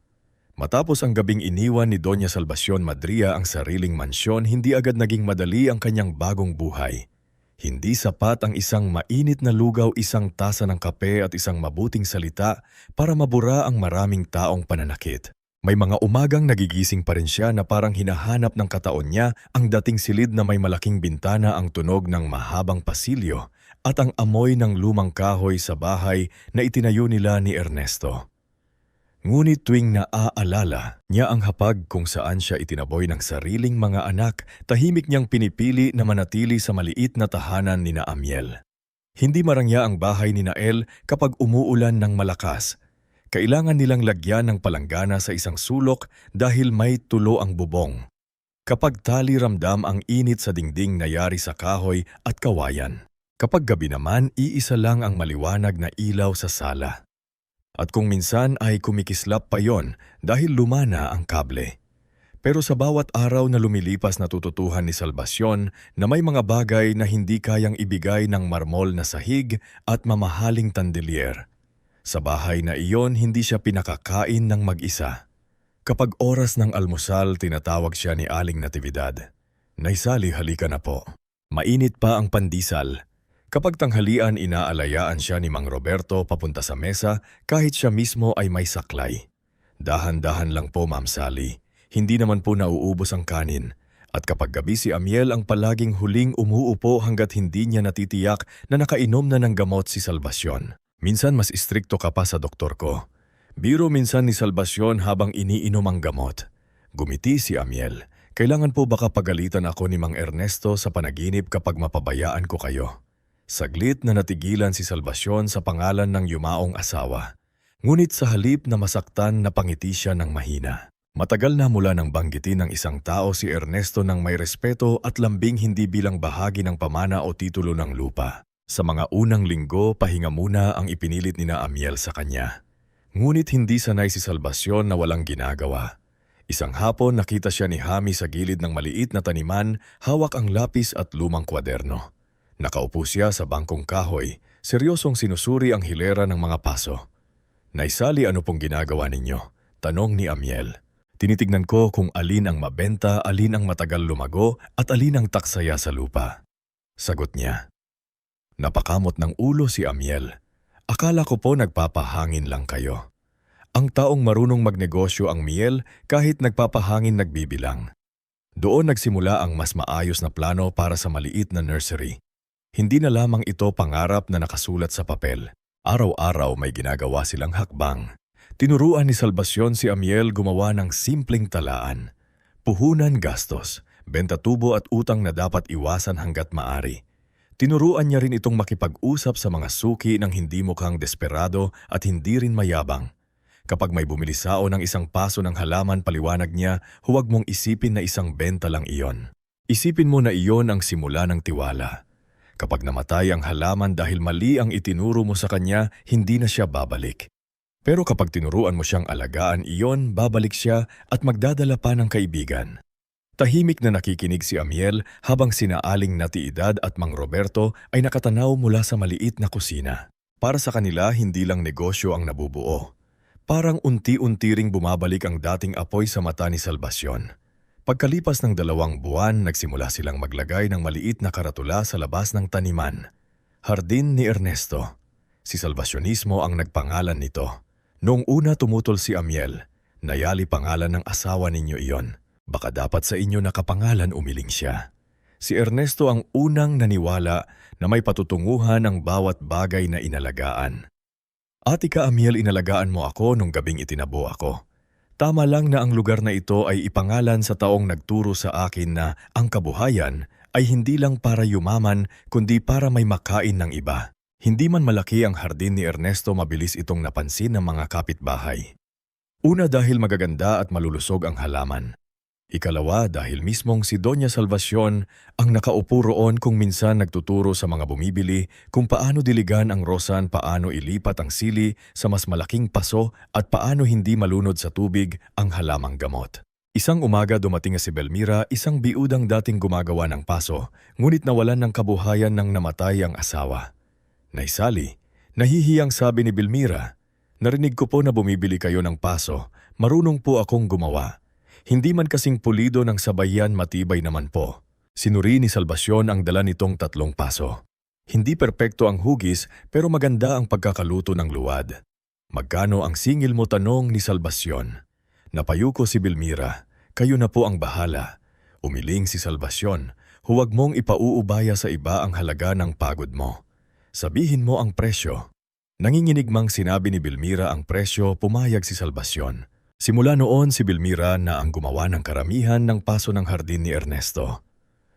Matapos ang gabing iniwan ni Doña Salvacion Madria ang sariling mansyon, hindi agad naging madali ang kanyang bagong buhay. Hindi sapat ang isang mainit na lugaw, isang tasa ng kape at isang mabuting salita para mabura ang maraming taong pananakit. May mga umagang nagigising pa rin siya na parang hinahanap ng kataon niya, ang dating silid na may malaking bintana, ang tunog ng mahabang pasilyo at ang amoy ng lumang kahoy sa bahay na itinayo nila ni Ernesto. Ngunit tuwing naaalala niya ang hapag kung saan siya itinaboy ng sariling mga anak, tahimik niyang pinipili na manatili sa maliit na tahanan ni na Amiel. Hindi marangya ang bahay ni Nael kapag umuulan ng malakas. Kailangan nilang lagyan ng palanggana sa isang sulok dahil may tulo ang bubong. Kapag tali ramdam ang init sa dingding na yari sa kahoy at kawayan. Kapag gabi naman, iisa lang ang maliwanag na ilaw sa sala. At kung minsan ay kumikislap pa yon dahil lumana ang kable. Pero sa bawat araw na lumilipas natututuhan ni Salvacion na may mga bagay na hindi kayang ibigay ng marmol na sahig at mamahaling tandelier. Sa bahay na iyon, hindi siya pinakakain ng mag-isa. Kapag oras ng almusal, tinatawag siya ni Aling Natividad. Naisali, halika na po. Mainit pa ang pandesal. Kapag tanghalian, inaalayaan siya ni Mang Roberto papunta sa mesa kahit siya mismo ay may saklay. Dahan-dahan lang po, Ma'am Sally. Hindi naman po nauubos ang kanin. At kapag gabi si Amiel ang palaging huling umuupo hanggat hindi niya natitiyak na nakainom na ng gamot si Salvacion. Minsan mas istrikto ka pa sa doktor ko. Biro minsan ni Salvacion habang iniinom ang gamot. Gumiti si Amiel. Kailangan po baka pagalitan ako ni Mang Ernesto sa panaginip kapag mapabayaan ko kayo. Saglit na natigilan si Salvacion sa pangalan ng yumaong asawa. Ngunit sa halip na masaktan, napangiti siya ng mahina. Matagal na mula nang banggitin ng isang tao si Ernesto ng may respeto at lambing hindi bilang bahagi ng pamana o titulo ng lupa. Sa mga unang linggo, pahinga muna ang ipinilit ni na Amiel sa kanya. Ngunit hindi sanay si Salvacion na walang ginagawa. Isang hapon nakita siya ni Hami sa gilid ng maliit na taniman, hawak ang lapis at lumang kwaderno. Nakaupo siya sa bangkong kahoy, seryosong sinusuri ang hilera ng mga paso. Naisali, ano pong ginagawa ninyo? Tanong ni Amiel. Tinitignan ko kung alin ang mabenta, alin ang matagal lumago, at alin ang taksaya sa lupa. Sagot niya. Napakamot ng ulo si Amiel. Akala ko po nagpapahangin lang kayo. Ang taong marunong magnegosyo ang miel kahit nagpapahangin nagbibilang. Doon nagsimula ang mas maayos na plano para sa maliit na nursery. Hindi na lamang ito pangarap na nakasulat sa papel. Araw-araw may ginagawa silang hakbang. Tinuruan ni Salvacion si Amiel gumawa ng simpleng talaan. Puhunan, gastos, benta tubo at utang na dapat iwasan hanggat maari. Tinuruan niya rin itong makipag-usap sa mga suki ng hindi mukhang desperado at hindi rin mayabang. Kapag may bumili sao ng isang paso ng halaman, paliwanag niya, huwag mong isipin na isang benta lang iyon. Isipin mo na iyon ang simula ng tiwala. Kapag namatay ang halaman dahil mali ang itinuro mo sa kanya, hindi na siya babalik. Pero kapag tinuruan mo siyang alagaan iyon, babalik siya at magdadala pa ng kaibigan. Tahimik na nakikinig si Amiel habang sina Aling Natividad at Mang Roberto ay nakatanaw mula sa maliit na kusina. Para sa kanila, hindi lang negosyo ang nabubuo. Parang unti-unti ring bumabalik ang dating apoy sa mata ni Salvacion. Pagkalipas ng 2 buwan, nagsimula silang maglagay ng maliit na karatula sa labas ng taniman. Hardin ni Ernesto. Si Salvacionismo ang nagpangalan nito. Noong una tumutol si Amiel, nayali pangalan ng asawa ninyo iyon. Baka dapat sa inyo nakapangalan, umiling siya. Si Ernesto ang unang naniwala na may patutunguhan ang bawat bagay na inalagaan. Ate ka Amiel, inalagaan mo ako nung gabing itinabo ako. Tama lang na ang lugar na ito ay ipangalan sa taong nagturo sa akin na ang kabuhayan ay hindi lang para yumaman kundi para may makain ng iba. Hindi man malaki ang hardin ni Ernesto, mabilis itong napansin ng mga kapitbahay. Una, dahil magaganda at malulusog ang halaman. Ikalawa, dahil mismong si Doña Salvacion ang nakaupo roon kung minsan nagtuturo sa mga bumibili kung paano diligan ang rosan, paano ilipat ang sili sa mas malaking paso at paano hindi malunod sa tubig ang halamang gamot. Isang umaga dumating si Belmira, isang biudang dating gumagawa ng paso, ngunit nawalan ng kabuhayan nang namatay ang asawa. Naisali, nahihiyang sabi ni Belmira, "Narinig ko po na bumibili kayo ng paso, marunong po akong gumawa. Hindi man kasing pulido ng sabayan, matibay naman po." Sinuri ni Salvacion ang dala nitong 3 paso. Hindi perpekto ang hugis pero maganda ang pagkakaluto ng luwad. "Magkano ang singil mo?" tanong ni Salvacion. Napayuko si Belmira, "Kayo na po ang bahala." Umiling si Salvacion, "Huwag mong ipauubaya sa iba ang halaga ng pagod mo. Sabihin mo ang presyo." Nanginginigmang sinabi ni Belmira ang presyo, pumayag si Salvacion. Simula noon si Belmira na ang gumawa ng karamihan ng paso ng hardin ni Ernesto.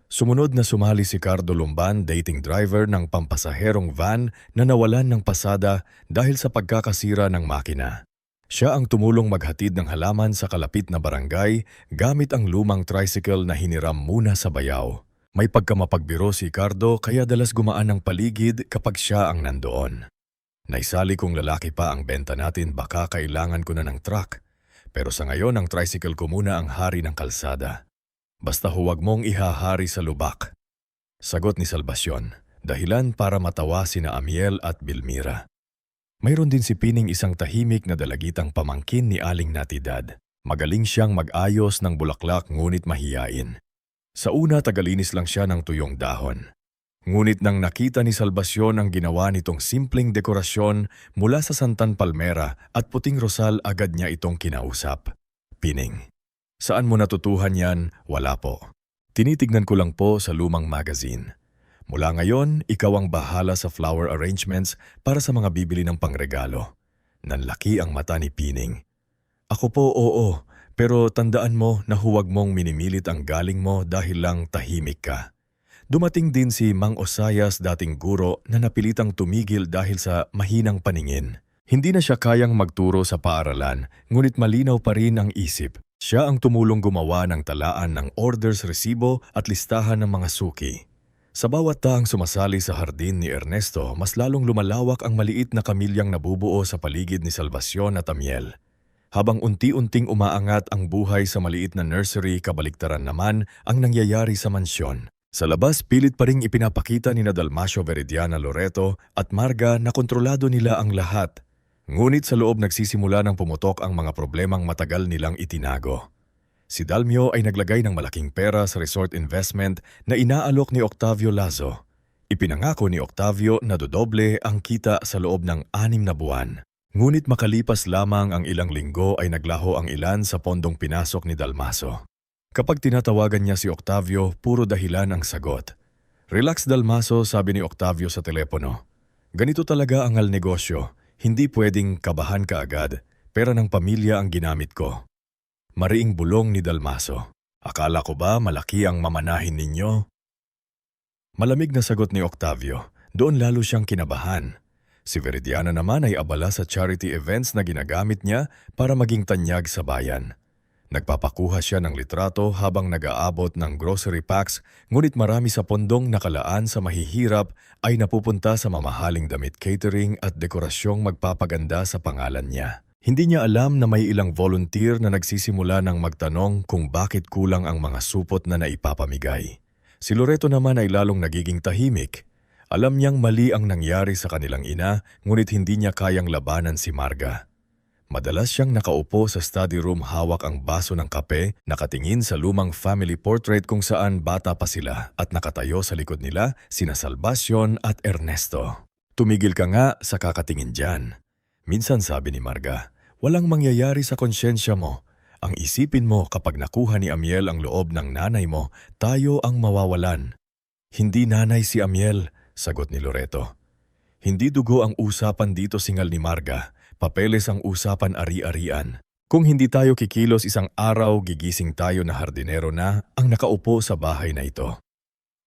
Sumunod na sumali si Cardo Lumban, dating driver ng pampasaherong van na nawalan ng pasada dahil sa pagkakasira ng makina. Siya ang tumulong maghatid ng halaman sa kalapit na barangay gamit ang lumang tricycle na hiniram muna sa bayaw. May pagkamapagbiro si Ricardo kaya dalas gumaan ang paligid kapag siya ang nandoon. Naisali kong lalaki pa ang benta natin baka kailangan ko na ng truck. Pero sa ngayon ang tricycle ko muna ang hari ng kalsada. Basta huwag mong ihahari sa lubak. Sagot ni Salvacion, dahilan para matawa sina Amiel at Bilmira. Mayroon din si Pining, isang tahimik na dalagitang pamangkin ni Aling Natividad. Magaling siyang mag-ayos ng bulaklak ngunit mahiyain. Sa una tagalinis lang siya ng tuyong dahon. Ngunit nang nakita ni Salvacion ang ginawa nitong simpleng dekorasyon mula sa santan palmera at puting rosal, agad niya itong kinausap. Pining, saan mo natutuhan yan? Wala po. Tinitignan ko lang po sa lumang magazine. Mula ngayon, ikaw ang bahala sa flower arrangements para sa mga bibili ng pangregalo. Nanlaki ang mata ni Pining. Ako po, oo, pero tandaan mo na huwag mong minimilit ang galing mo dahil lang tahimik ka. Dumating din si Mang Osayas, dating guro, na napilitang tumigil dahil sa mahinang paningin. Hindi na siya kayang magturo sa paaralan, ngunit malinaw pa rin ang isip. Siya ang tumulong gumawa ng talaan ng orders, resibo at listahan ng mga suki. Sa bawat taang sumasali sa hardin ni Ernesto, mas lalong lumalawak ang maliit na kamilyang nabubuo sa paligid ni Salvacion at Amiel. Habang unti-unting umaangat ang buhay sa maliit na nursery, kabaliktaran naman ang nangyayari sa mansyon. Sa labas, pilit pa ring ipinapakita ni Dalmasio Veridiana Loreto at Marga na kontrolado nila ang lahat. Ngunit sa loob nagsisimula ng pumutok ang mga problemang matagal nilang itinago. Si Dalmio ay naglagay ng malaking pera sa resort investment na inaalok ni Octavio Lazo. Ipinangako ni Octavio na dodoble ang kita sa loob ng 6 na buwan. Ngunit makalipas lamang ang ilang linggo ay naglaho ang ilan sa pondong pinasok ni Dalmaso. Kapag tinatawagan niya si Octavio, puro dahilan ang sagot. Relax Dalmaso, sabi ni Octavio sa telepono. Ganito talaga ang negosyo. Hindi pwedeng kabahan ka agad. Pera ng pamilya ang ginamit ko. Mariing bulong ni Dalmaso. Akala ko ba malaki ang mamanahin ninyo? Malamig na sagot ni Octavio. Doon lalo siyang kinabahan. Si Veridiana naman ay abala sa charity events na ginagamit niya para maging tanyag sa bayan. Nagpapakuha siya ng litrato habang nag-aabot ng grocery packs, ngunit marami sa pondong nakalaan sa mahihirap ay napupunta sa mamahaling damit, catering at dekorasyong magpapaganda sa pangalan niya. Hindi niya alam na may ilang volunteer na nagsisimula ng magtanong kung bakit kulang ang mga supot na naipapamigay. Si Loreto naman ay lalong nagiging tahimik. Alam niyang mali ang nangyari sa kanilang ina, ngunit hindi niya kayang labanan si Marga. Madalas siyang nakaupo sa study room, hawak ang baso ng kape, nakatingin sa lumang family portrait kung saan bata pa sila at nakatayo sa likod nila sina Salvacion at Ernesto. Tumigil ka nga sa kakatingin dyan. Minsan sabi ni Marga, walang mangyayari sa konsyensya mo. Ang isipin mo kapag nakuha ni Amiel ang loob ng nanay mo, tayo ang mawawalan. Hindi nanay si Amiel, sagot ni Loreto. Hindi dugo ang usapan dito, singal ni Marga. Papeles ang usapan, ari-arian. Kung hindi tayo kikilos, isang araw gigising tayo na hardinero na ang nakaupo sa bahay na ito.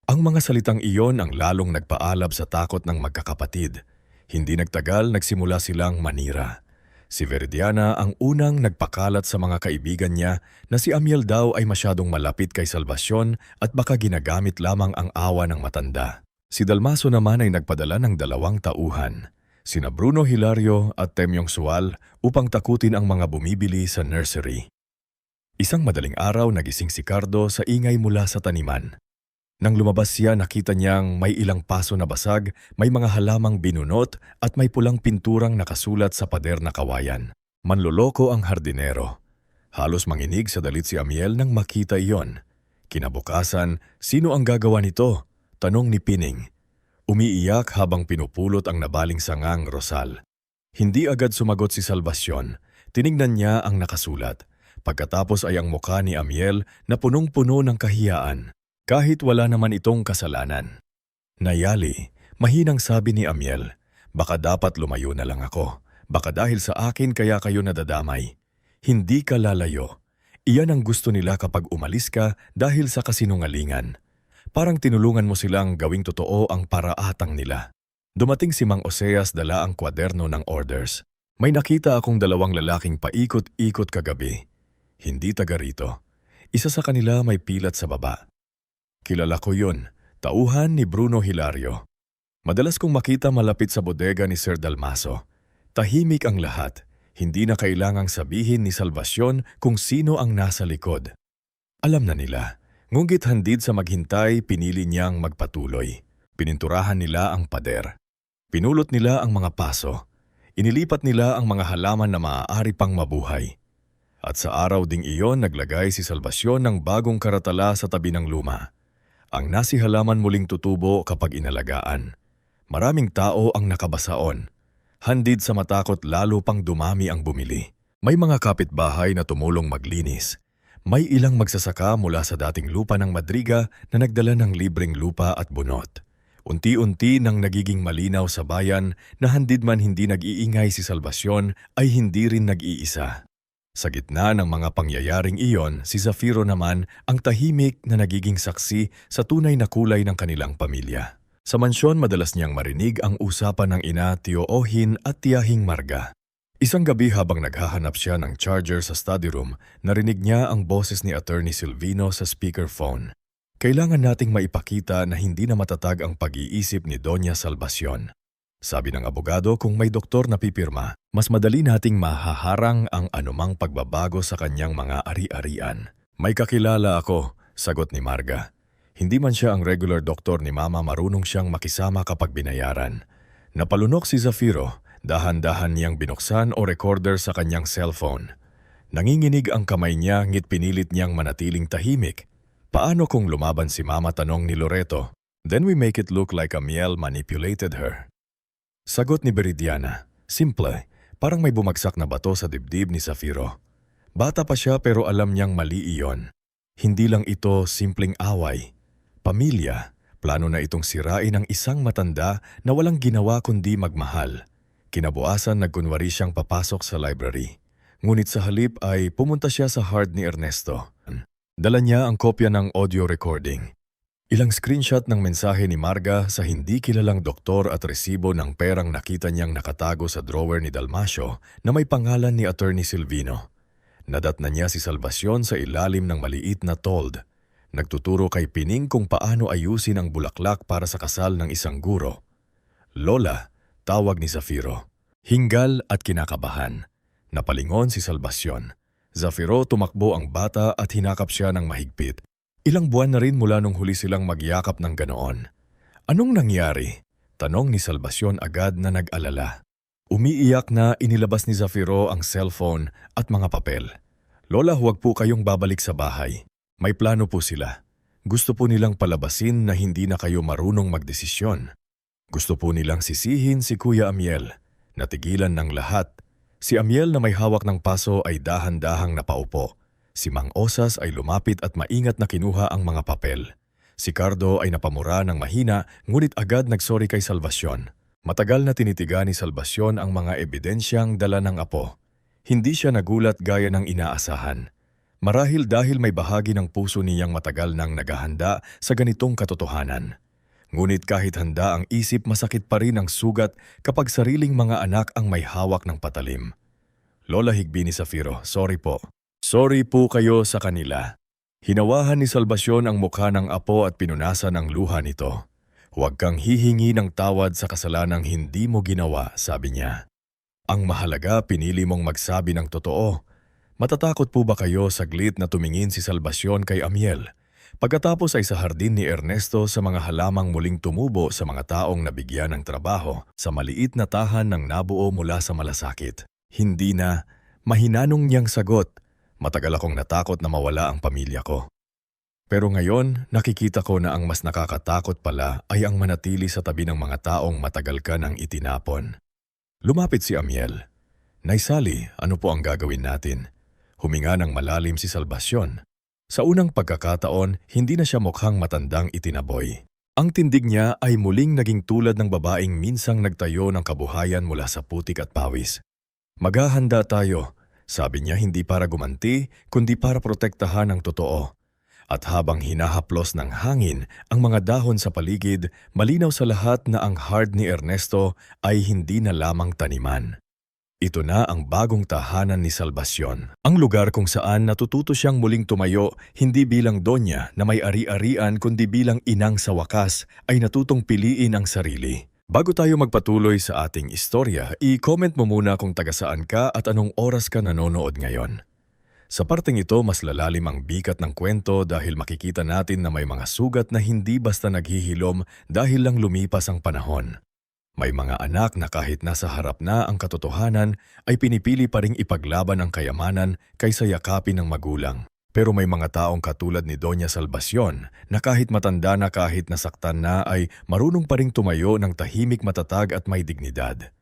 Ang mga salitang iyon ang lalong nagpaalab sa takot ng magkakapatid. Hindi nagtagal, nagsimula silang manira. Si Veridiana ang unang nagpakalat sa mga kaibigan niya na si Amiel daw ay masyadong malapit kay Salvacion at baka ginagamit lamang ang awa ng matanda. Si Dalmaso naman ay nagpadala ng 2 tauhan, sina Bruno Hilario at Temyong Sual, upang takutin ang mga bumibili sa nursery. Isang madaling araw nagising si Ricardo sa ingay mula sa taniman. Nang lumabas siya, nakita niyang may ilang paso na basag, may mga halamang binunot at may pulang pinturang nakasulat sa pader na kawayan. Manloloko ang hardinero. Halos manginig sa dalit si Amiel nang makita iyon. Kinabukasan, sino ang gagawa nito? Tanong ni Pining. Umiiyak habang pinupulot ang nabaling sangang rosal. Hindi agad sumagot si Salvacion. Tiningnan niya ang nakasulat. Pagkatapos ay ang mukha ni Amiel na punong-puno ng kahiyaan. Kahit wala naman itong kasalanan. Nayali, mahinang sabi ni Amiel, baka dapat lumayo na lang ako. Baka dahil sa akin kaya kayo nadadamay. Hindi ka lalayo. Iyan ang gusto nila kapag umalis ka dahil sa kasinungalingan. Parang tinulungan mo silang gawing totoo ang paraatang nila. Dumating si Mang Oseas, dala ang kwaderno ng orders. May nakita akong dalawang lalaking paikot-ikot kagabi. Hindi taga rito. Isa sa kanila may pilat sa baba. Kilala ko yun, tauhan ni Bruno Hilario. Madalas kong makita malapit sa bodega ni Sir Dalmaso. Tahimik ang lahat. Hindi na kailangang sabihin ni Salvacion kung sino ang nasa likod. Alam na nila. Ngunit handid sa maghintay, pinili niyang magpatuloy. Pininturahan nila ang pader. Pinulot nila ang mga paso. Inilipat nila ang mga halaman na maaari pang mabuhay. At sa araw ding iyon naglagay si Salvacion ng bagong karatala sa tabi ng luma. Ang nasi halaman muling tutubo kapag inalagaan. Maraming tao ang nakabasaon. Handid sa matakot lalo pang dumami ang bumili. May mga kapitbahay na tumulong maglinis. May ilang magsasaka mula sa dating lupa ng Madriga na nagdala ng libreng lupa at bunot. Unti-unti nang nagiging malinaw sa bayan na handid man hindi nag-iingay si Salvacion ay hindi rin nag-iisa. Sa gitna ng mga pangyayaring iyon, si Zafiro naman ang tahimik na nagiging saksi sa tunay na kulay ng kanilang pamilya. Sa mansyon madalas niyang marinig ang usapan ng ina Tio Ohin at tiyahing Marga. Isang gabi habang naghahanap siya ng charger sa study room, narinig niya ang boses ni Attorney Silvino sa speakerphone. Kailangan nating maipakita na hindi na matatag ang pag-iisip ni Doña Salvacion. Sabi ng abogado kung may doktor na pipirma, mas madali nating mahaharang ang anumang pagbabago sa kanyang mga ari-arian. May kakilala ako, sagot ni Marga. Hindi man siya ang regular doktor ni Mama, marunong siyang makisama kapag binayaran. Napalunok si Zafiro, dahan-dahan niyang binuksan o recorder sa kanyang cellphone. Nanginginig ang kamay niya ngit pinilit niyang manatiling tahimik. Paano kung lumaban si Mama, tanong ni Loreto? Then we make it look like Amiel manipulated her. Sagot ni Veridiana, simple, parang may bumagsak na bato sa dibdib ni Zafiro. Bata pa siya pero alam niyang mali iyon. Hindi lang ito simpleng away. Pamilya, plano na itong sirain ang isang matanda na walang ginawa kundi magmahal. Kinabukasan nagkunwari siyang papasok sa library. Ngunit sa halip ay pumunta siya sa hard ni Ernesto. Dala niya ang kopya ng audio recording. Ilang screenshot ng mensahe ni Marga sa hindi kilalang doktor at resibo ng perang nakita niyang nakatago sa drawer ni Dalmasio na may pangalan ni Attorney Silvino. Nadat na niya si Salvacion sa ilalim ng maliit na told. Nagtuturo kay Pining kung paano ayusin ang bulaklak para sa kasal ng isang guro. Lola, tawag ni Zafiro. Hingal at kinakabahan. Napalingon si Salvacion. Zafiro, tumakbo ang bata at hinakap siya ng mahigpit. Ilang buwan na rin mula nung huli silang magyakap ng ganoon. Anong nangyari? Tanong ni Salvacion agad na nag-alala. Umiiyak na inilabas ni Zafiro ang cellphone at mga papel. Lola, huwag po kayong babalik sa bahay. May plano po sila. Gusto po nilang palabasin na hindi na kayo marunong magdesisyon. Gusto po nilang sisihin si Kuya Amiel. Natigilan ng lahat. Si Amiel na may hawak ng paso ay dahan-dahang napaupo. Si Mang Osas ay lumapit at maingat na kinuha ang mga papel. Si Cardo ay napamura ng mahina ngunit agad nagsorry kay Salvacion. Matagal na tinitiga ni Salvacion ang mga ebidensyang dala ng apo. Hindi siya nagulat gaya ng inaasahan. Marahil dahil may bahagi ng puso niyang matagal nang naghahanda sa ganitong katotohanan. Ngunit kahit handa ang isip, masakit pa rin ang sugat kapag sariling mga anak ang may hawak ng patalim. Lola, higbi ni Zafiro, sorry po. Sorry po kayo sa kanila. Hinawahan ni Salvacion ang mukha ng apo at pinunasan ang luha nito. Huwag kang hihingi ng tawad sa kasalanang hindi mo ginawa, sabi niya. Ang mahalaga, pinili mong magsabi ng totoo. Matatakot po ba kayo saglit na tumingin si Salvacion kay Amiel? Pagkatapos ay sa hardin ni Ernesto sa mga halamang muling tumubo sa mga taong nabigyan ng trabaho sa maliit na tahan ng nabuo mula sa malasakit. Hindi na, mahinanong niyang sagot, matagal akong natakot na mawala ang pamilya ko. Pero ngayon, nakikita ko na ang mas nakakatakot pala ay ang manatili sa tabi ng mga taong matagal ka nang itinapon. Lumapit si Amiel. Nay Sally, ano po ang gagawin natin? Huminga ng malalim si Salvacion. Sa unang pagkakataon, hindi na siya mukhang matandang itinaboy. Ang tindig niya ay muling naging tulad ng babaeng minsang nagtayo ng kabuhayan mula sa putik at pawis. Maghahanda tayo, sabi niya, hindi para gumanti, kundi para protektahan ang totoo. At habang hinahaplos ng hangin ang mga dahon sa paligid, malinaw sa lahat na ang hard ni Ernesto ay hindi na lamang taniman. Ito na ang bagong tahanan ni Salvacion. Ang lugar kung saan natututo siyang muling tumayo, hindi bilang donya na may ari-arian kundi bilang inang sa wakas ay natutong piliin ang sarili. Bago tayo magpatuloy sa ating istorya, i-comment mo muna kung taga saan ka at anong oras ka nanonood ngayon. Sa parteng ito, mas lalalim ang bigat ng kwento dahil makikita natin na may mga sugat na hindi basta naghihilom dahil lang lumipas ang panahon. May mga anak na kahit nasa harap na ang katotohanan ay pinipili pa ring ipaglaban ang kayamanan kaysa yakapin ng magulang. Pero may mga taong katulad ni Doña Salvacion na kahit matanda na kahit nasaktan na ay marunong pa ring tumayo ng tahimik, matatag at may dignidad.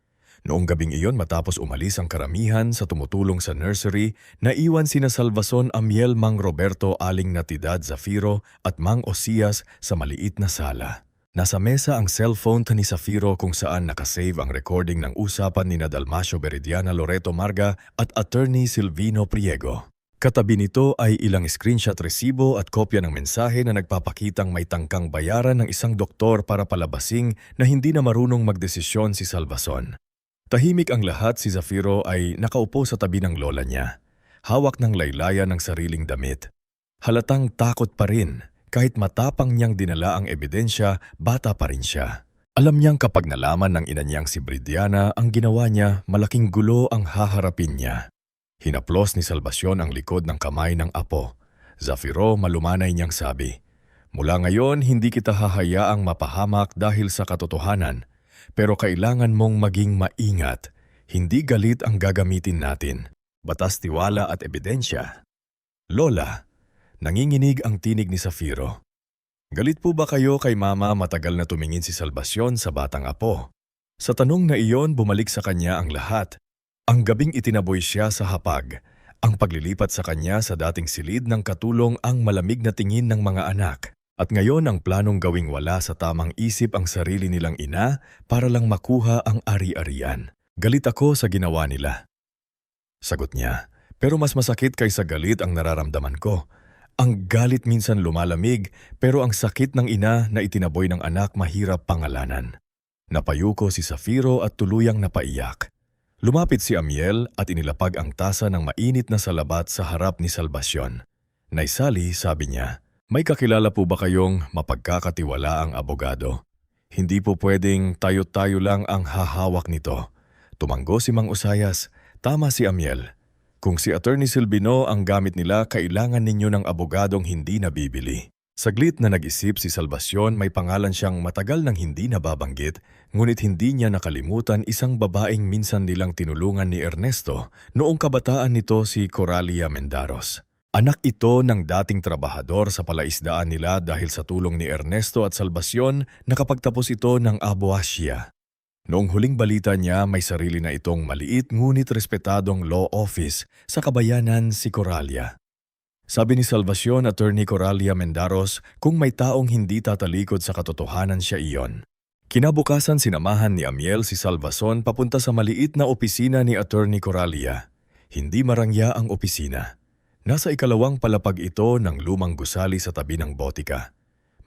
Noong gabing iyon matapos umalis ang karamihan sa tumutulong sa nursery, naiwan sina Salvacion, Amiel, Mang Roberto, Aling Natividad, Zafiro at Mang Osias sa maliit na sala. Nasa mesa ang cellphone ni Zafiro kung saan nakasave ang recording ng usapan ni Dalmacio Veridiana, Loreto Marga at Attorney Silvino Priego. Katabi nito ay ilang screenshot resibo at kopya ng mensahe na nagpapakitang may tangkang bayaran ng isang doktor para palabasing na hindi na marunong magdesisyon si Salvacion. Tahimik ang lahat. Si Zafiro ay nakaupo sa tabi ng lola niya. Hawak ng laylayan ng sariling damit. Halatang takot pa rin. Kahit matapang niyang dinala ang ebidensya, bata pa rin siya. Alam niyang kapag nalaman ng ina niyang si Veridiana ang ginawa niya, malaking gulo ang haharapin niya. Hinaplos ni Salvacion ang likod ng kamay ng apo. Zafiro, malumanay niyang sabi, "Mula ngayon, hindi kita hahayaang mapahamak dahil sa katotohanan. Pero kailangan mong maging maingat. Hindi galit ang gagamitin natin. Batas, tiwala at ebidensya." "Lola," nanginginig ang tinig ni Zafiro. "Galit po ba kayo kay mama?" Matagal na tumingin si Salvacion sa batang apo. Sa tanong na iyon, bumalik sa kanya ang lahat. Ang gabing itinaboy siya sa hapag. Ang paglilipat sa kanya sa dating silid ng katulong, ang malamig na tingin ng mga anak. At ngayon ang planong gawing wala sa tamang isip ang sarili nilang ina para lang makuha ang ari-arian. "Galit ako sa ginawa nila," sagot niya. "Pero mas masakit kaysa galit ang nararamdaman ko. Ang galit minsan lumalamig, pero ang sakit ng ina na itinaboy ng anak mahirap pangalanan." Napayuko si Zafiro at tuluyang napaiyak. Lumapit si Amiel at inilapag ang tasa ng mainit na salabat sa harap ni Salvacion. "Naisali," sabi niya, "may kakilala po ba kayong mapagkakatiwalaang abogado? Hindi po pwedeng tayo-tayo lang ang hahawak nito." Tumanggo si Mang Usayas. "Tama si Amiel. Kung si Attorney Silvino ang gamit nila, kailangan ninyo ng abogadong hindi nabibili." Saglit na nag-isip si Salvacion. May pangalan siyang matagal nang hindi nababanggit, ngunit hindi niya nakalimutan isang babaeng minsan nilang tinulungan ni Ernesto noong kabataan nito, si Coralia Mendaros. Anak ito ng dating trabahador sa palaisdaan nila. Dahil sa tulong ni Ernesto at Salvacion, nakapagtapos ito ng abogacía. Noong huling balita niya, may sarili na itong maliit ngunit respetadong law office sa kabayanan, si Coralia. Sabi ni Salvacion, Attorney Coralia Mendaros, kung may taong hindi tatalikod sa katotohanan, siya iyon. Kinabukasan sinamahan ni Amiel si Salvacion papunta sa maliit na opisina ni Attorney Coralia. Hindi marangya ang opisina. Nasa ikalawang palapag ito ng lumang gusali sa tabi ng botika.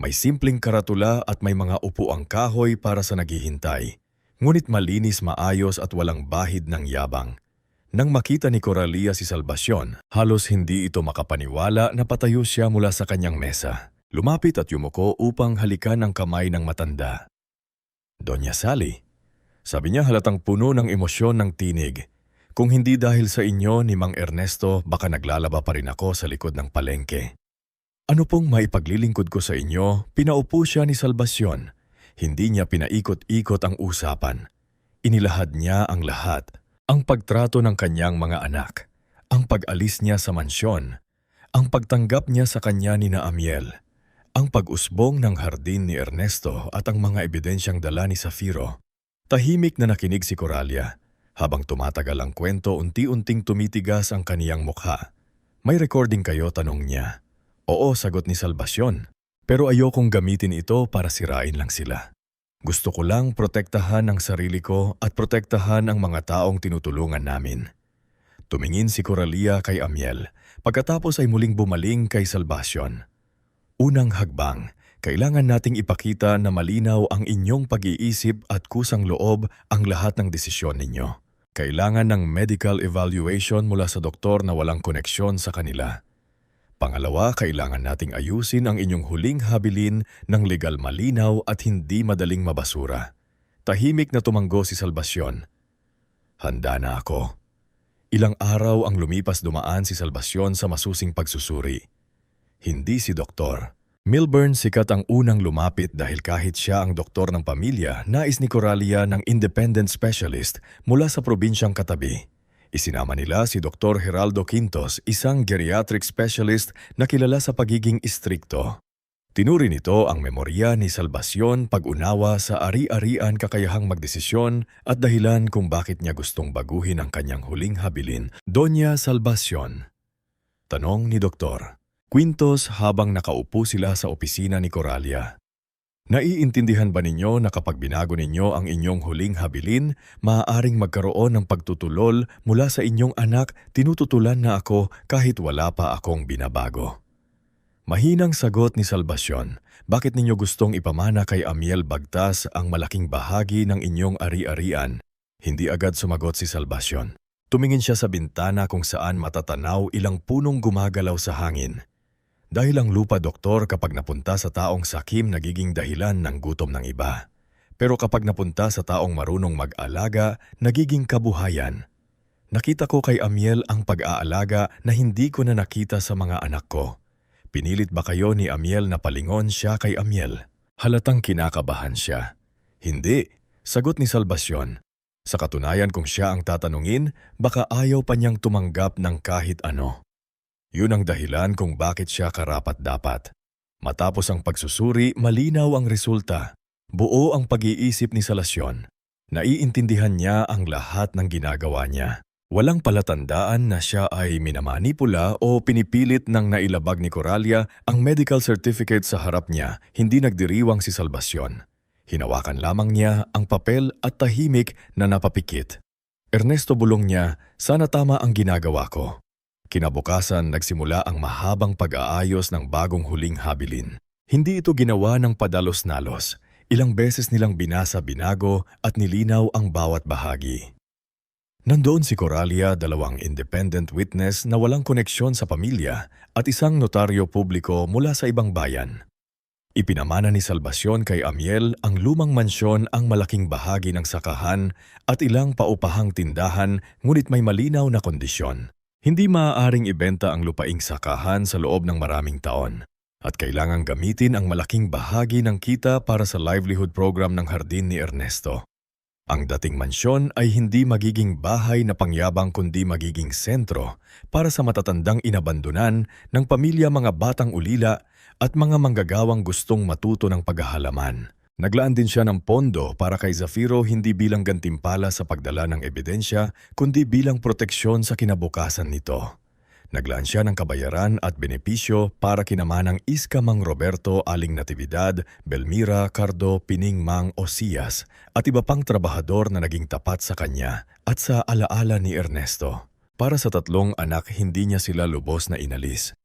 May simpleng karatula at may mga upuang kahoy para sa naghihintay. Ngunit malinis, maayos at walang bahid ng yabang. Nang makita ni Coralia si Salvacion, halos hindi ito makapaniwala na patayo siya mula sa kanyang mesa. Lumapit at yumuko upang halikan ang kamay ng matanda. "Doña Sally," sabi niya, halatang puno ng emosyon ng tinig. "Kung hindi dahil sa inyo ni Mang Ernesto, baka naglalaba pa rin ako sa likod ng palengke. Ano pong maipaglilingkod ko sa inyo?" Pinaupo siya ni Salvacion. Hindi niya pinaikot-ikot ang usapan. Inilahad niya ang lahat. Ang pagtrato ng kanyang mga anak, ang pag-alis niya sa mansyon, ang pagtanggap niya sa kanya ni Amiel, ang pag-usbong ng hardin ni Ernesto at ang mga ebidensyang dala ni Zafiro. Tahimik na nakinig si Coralia. Habang tumatagal ang kwento, unti-unting tumitigas ang kaniyang mukha. "May recording kayo?" tanong niya. "Oo," sagot ni Salvacion. "Pero ayokong gamitin ito para sirain lang sila. Gusto ko lang protektahan ang sarili ko at protektahan ang mga taong tinutulungan namin." Tumingin si Coralia kay Amiel. Pagkatapos ay muling bumaling kay Salvacion. "Unang hagbang, kailangan nating ipakita na malinaw ang inyong pag-iisip at kusang loob ang lahat ng desisyon ninyo. Kailangan ng medical evaluation mula sa doktor na walang koneksyon sa kanila. Pangalawa, kailangan nating ayusin ang inyong huling habilin ng legal malinaw at hindi madaling mabasura. Tahimik na tumanggo si Salvacion. Handa na ako. Ilang araw ang lumipas dumaan si Salvacion sa masusing pagsusuri. Hindi si doktor. Milburn sikat ang unang lumapit dahil kahit siya ang doktor ng pamilya, nais ni Coralia ng independent specialist mula sa probinsyang katabi. Isinama nila si Dr. Geraldo Quintos, isang geriatric specialist na kilala sa pagiging istrikto. Tinuri nito ang memorya ni Salvacion pag-unawa sa ari-arian kakayahang magdesisyon at dahilan kung bakit niya gustong baguhin ang kanyang huling habilin. Doña Salvacion. Tanong ni Dr. Quintos habang nakaupo sila sa opisina ni Coralia. Naiintindihan ba ninyo na kapag binago ninyo ang inyong huling habilin, maaaring magkaroon ng pagtutulol mula sa inyong anak, tinututulan na ako kahit wala pa akong binabago? Mahinang sagot ni Salvacion, bakit ninyo gustong ipamana kay Amiel Bagtas ang malaking bahagi ng inyong ari-arian? Hindi agad sumagot si Salvacion. Tumingin siya sa bintana kung saan matatanaw ilang punong gumagalaw sa hangin. Dahil ang lupa, doktor, kapag napunta sa taong sakim nagiging dahilan ng gutom ng iba. Pero kapag napunta sa taong marunong mag-alaga, nagiging kabuhayan. Nakita ko kay Amiel ang pag-aalaga na hindi ko na nakita sa mga anak ko. Pinilit ba kayo ni Amiel na palingon siya kay Amiel? Halatang kinakabahan siya. Hindi, sagot ni Salvacion. Sa katunayan kung siya ang tatanungin, baka ayaw pa niyang tumanggap ng kahit ano. Yun ang dahilan kung bakit siya karapat-dapat. Matapos ang pagsusuri, malinaw ang resulta. Buo ang pag-iisip ni Salvacion. Naiintindihan niya ang lahat ng ginagawa niya. Walang palatandaan na siya ay minamanipula o pinipilit ng nailabag ni Coralia. Ang medical certificate sa harap niya, hindi nagdiriwang si Salvacion. Hinawakan lamang niya ang papel at tahimik na napapikit. Ernesto, bulong niya, sana tama ang ginagawa ko. Kinabukasan, nagsimula ang mahabang pag-aayos ng bagong huling habilin. Hindi ito ginawa ng padalos-nalos. Ilang beses nilang binasa, binago at nilinaw ang bawat bahagi. Nandoon si Coralia, dalawang independent witness na walang koneksyon sa pamilya at isang notaryo publiko mula sa ibang bayan. Ipinamana ni Salvacion kay Amiel ang lumang mansyon, ang malaking bahagi ng sakahan at ilang paupahang tindahan, ngunit may malinaw na kondisyon. Hindi maaaring ibenta ang lupaing sakahan sa loob ng maraming taon at kailangang gamitin ang malaking bahagi ng kita para sa livelihood program ng hardin ni Ernesto. Ang dating mansyon ay hindi magiging bahay na pangyabang kundi magiging sentro para sa matatandang inabandonan ng pamilya, mga batang ulila at mga manggagawang gustong matuto ng paghahalaman. Naglaan din siya ng pondo para kay Zafiro, hindi bilang gantimpala sa pagdala ng ebidensya, kundi bilang proteksyon sa kinabukasan nito. Naglaan siya ng kabayaran at benepisyo para kinamanang Iska Mang Roberto, Aling Natividad, Belmira, Cardo, Pining Mang Osias at iba pang trabahador na naging tapat sa kanya at sa alaala ni Ernesto. Para sa tatlong anak, hindi niya sila lubos na inalis.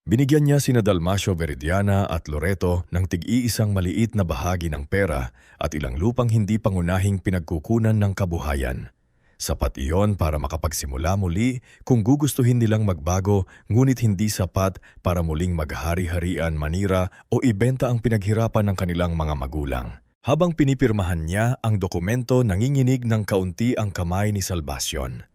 Binigyan niya sina Dalmacio Veridiana at Loreto ng tig-iisang maliit na bahagi ng pera at ilang lupang hindi pangunahing pinagkukunan ng kabuhayan. Sapat iyon para makapagsimula muli kung gugustuhin nilang magbago, ngunit hindi sapat para muling maghari-harian, manira o ibenta ang pinaghirapan ng kanilang mga magulang. Habang pinipirmahan niya ang dokumento, nanginginig ng kaunti ang kamay ni Salvacion.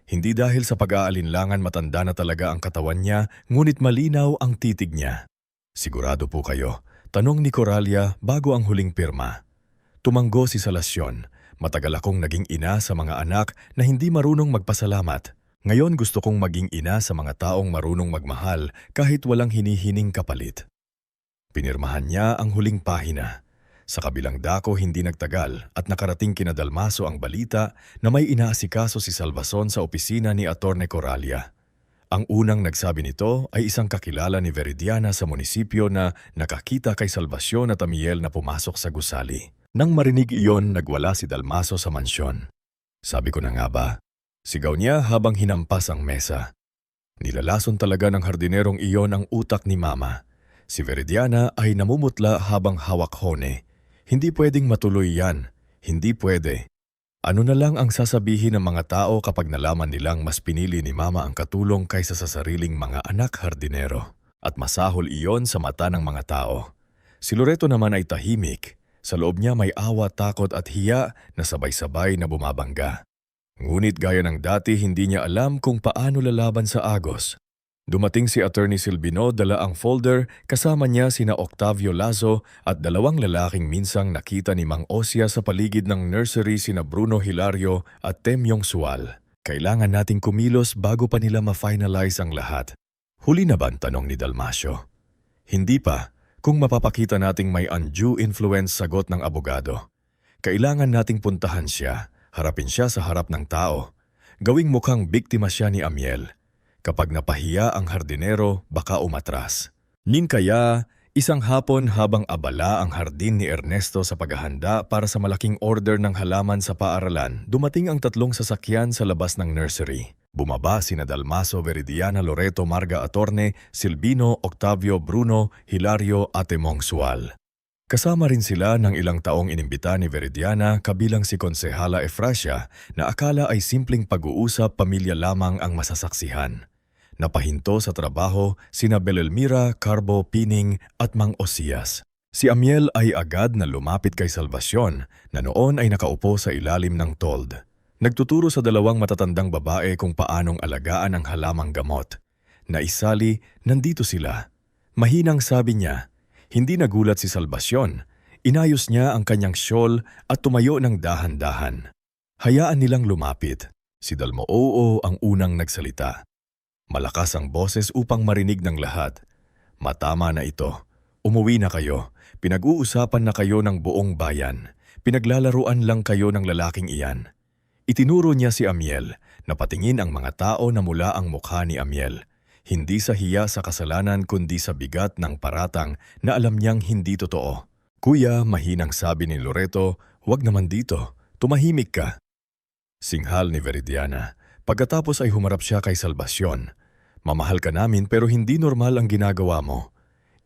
Hindi dahil sa pag-aalinlangan, matanda na talaga ang katawan niya, ngunit malinaw ang titig niya. Sigurado po kayo, tanong ni Coralia bago ang huling pirma. Tumanggo si Salvacion. Matagal akong naging ina sa mga anak na hindi marunong magpasalamat. Ngayon gusto kong maging ina sa mga taong marunong magmahal kahit walang hinihining kapalit. Pinirmahan niya ang huling pahina. Sa kabilang dako, hindi nagtagal at nakarating kina Dalmaso ang balita na may inaasikaso si Salvacion sa opisina ni Attorney Coralia. Ang unang nagsabi nito ay isang kakilala ni Veridiana sa munisipyo na nakakita kay Salvacion at Amiel na pumasok sa gusali. Nang marinig iyon, nagwala si Dalmaso sa mansyon. Sabi ko na nga ba? Sigaw niya habang hinampas ang mesa. Nilalason talaga ng hardinerong iyon ang utak ni Mama. Si Veridiana ay namumutla habang hawak hone. Hindi pwedeng matuloy yan. Hindi pwede. Ano na lang ang sasabihin ng mga tao kapag nalaman nilang mas pinili ni mama ang katulong kaysa sa sariling mga anak hardinero? At masahol iyon sa mata ng mga tao. Si Loreto naman ay tahimik. Sa loob niya may awa, takot at hiya na sabay-sabay na bumabangga. Ngunit gaya ng dati, hindi niya alam kung paano lalaban sa agos. Dumating si Attorney Silvino, dala ang folder, kasama niya sina Octavio Lazo at dalawang lalaking minsang nakita ni Mang Osya sa paligid ng nursery, sina Bruno Hilario at Temyong Sual. Kailangan nating kumilos bago pa nila ma-finalize ang lahat. Huli na ba ang tanong ni Dalmasio? Hindi pa. Kung mapapakita nating may undue influence, sagot ng abogado. Kailangan nating puntahan siya, harapin siya sa harap ng tao. Gawing mukhang biktima siya ni Amiel. Kapag napahiya ang hardinero, baka umatras. Kaya, isang hapon habang abala ang hardin ni Ernesto sa paghahanda para sa malaking order ng halaman sa paaralan, dumating ang tatlong sasakyan sa labas ng nursery. Bumaba sina Dalmaso, Veridiana, Loreto, Marga Atorne, Silvino, Octavio, Bruno, Hilario at Temong Sual. Kasama rin sila ng ilang taong inimbita ni Veridiana, kabilang si Konsehala Efrasia, na akala ay simpleng pag-uusap pamilya lamang ang masasaksihan. Napahinto sa trabaho sina Belelmira, Carbo, Pining at Mang Osias. Si Amiel ay agad na lumapit kay Salvacion na noon ay nakaupo sa ilalim ng told. Nagtuturo sa dalawang matatandang babae kung paanong alagaan ang halamang gamot. Naisali, nandito sila. Mahinang sabi niya, hindi nagulat si Salvacion. Inayos niya ang kanyang shawl at tumayo ng dahan-dahan. Hayaan nilang lumapit. Si Dalmoo ang unang nagsalita. Malakas ang boses upang marinig ng lahat. Matama na ito. Umuwi na kayo. Pinag-uusapan na kayo ng buong bayan. Pinaglalaruan lang kayo ng lalaking iyan. Itinuro niya si Amiel, napatingin ang mga tao na mula ang mukha ni Amiel. Hindi sa hiya sa kasalanan kundi sa bigat ng paratang na alam niyang hindi totoo. Kuya, mahinang sabi ni Loreto, huwag naman dito. Tumahimik ka. Singhal ni Veridiana. Pagkatapos ay humarap siya kay Salvacion. Mamahal ka namin pero hindi normal ang ginagawa mo.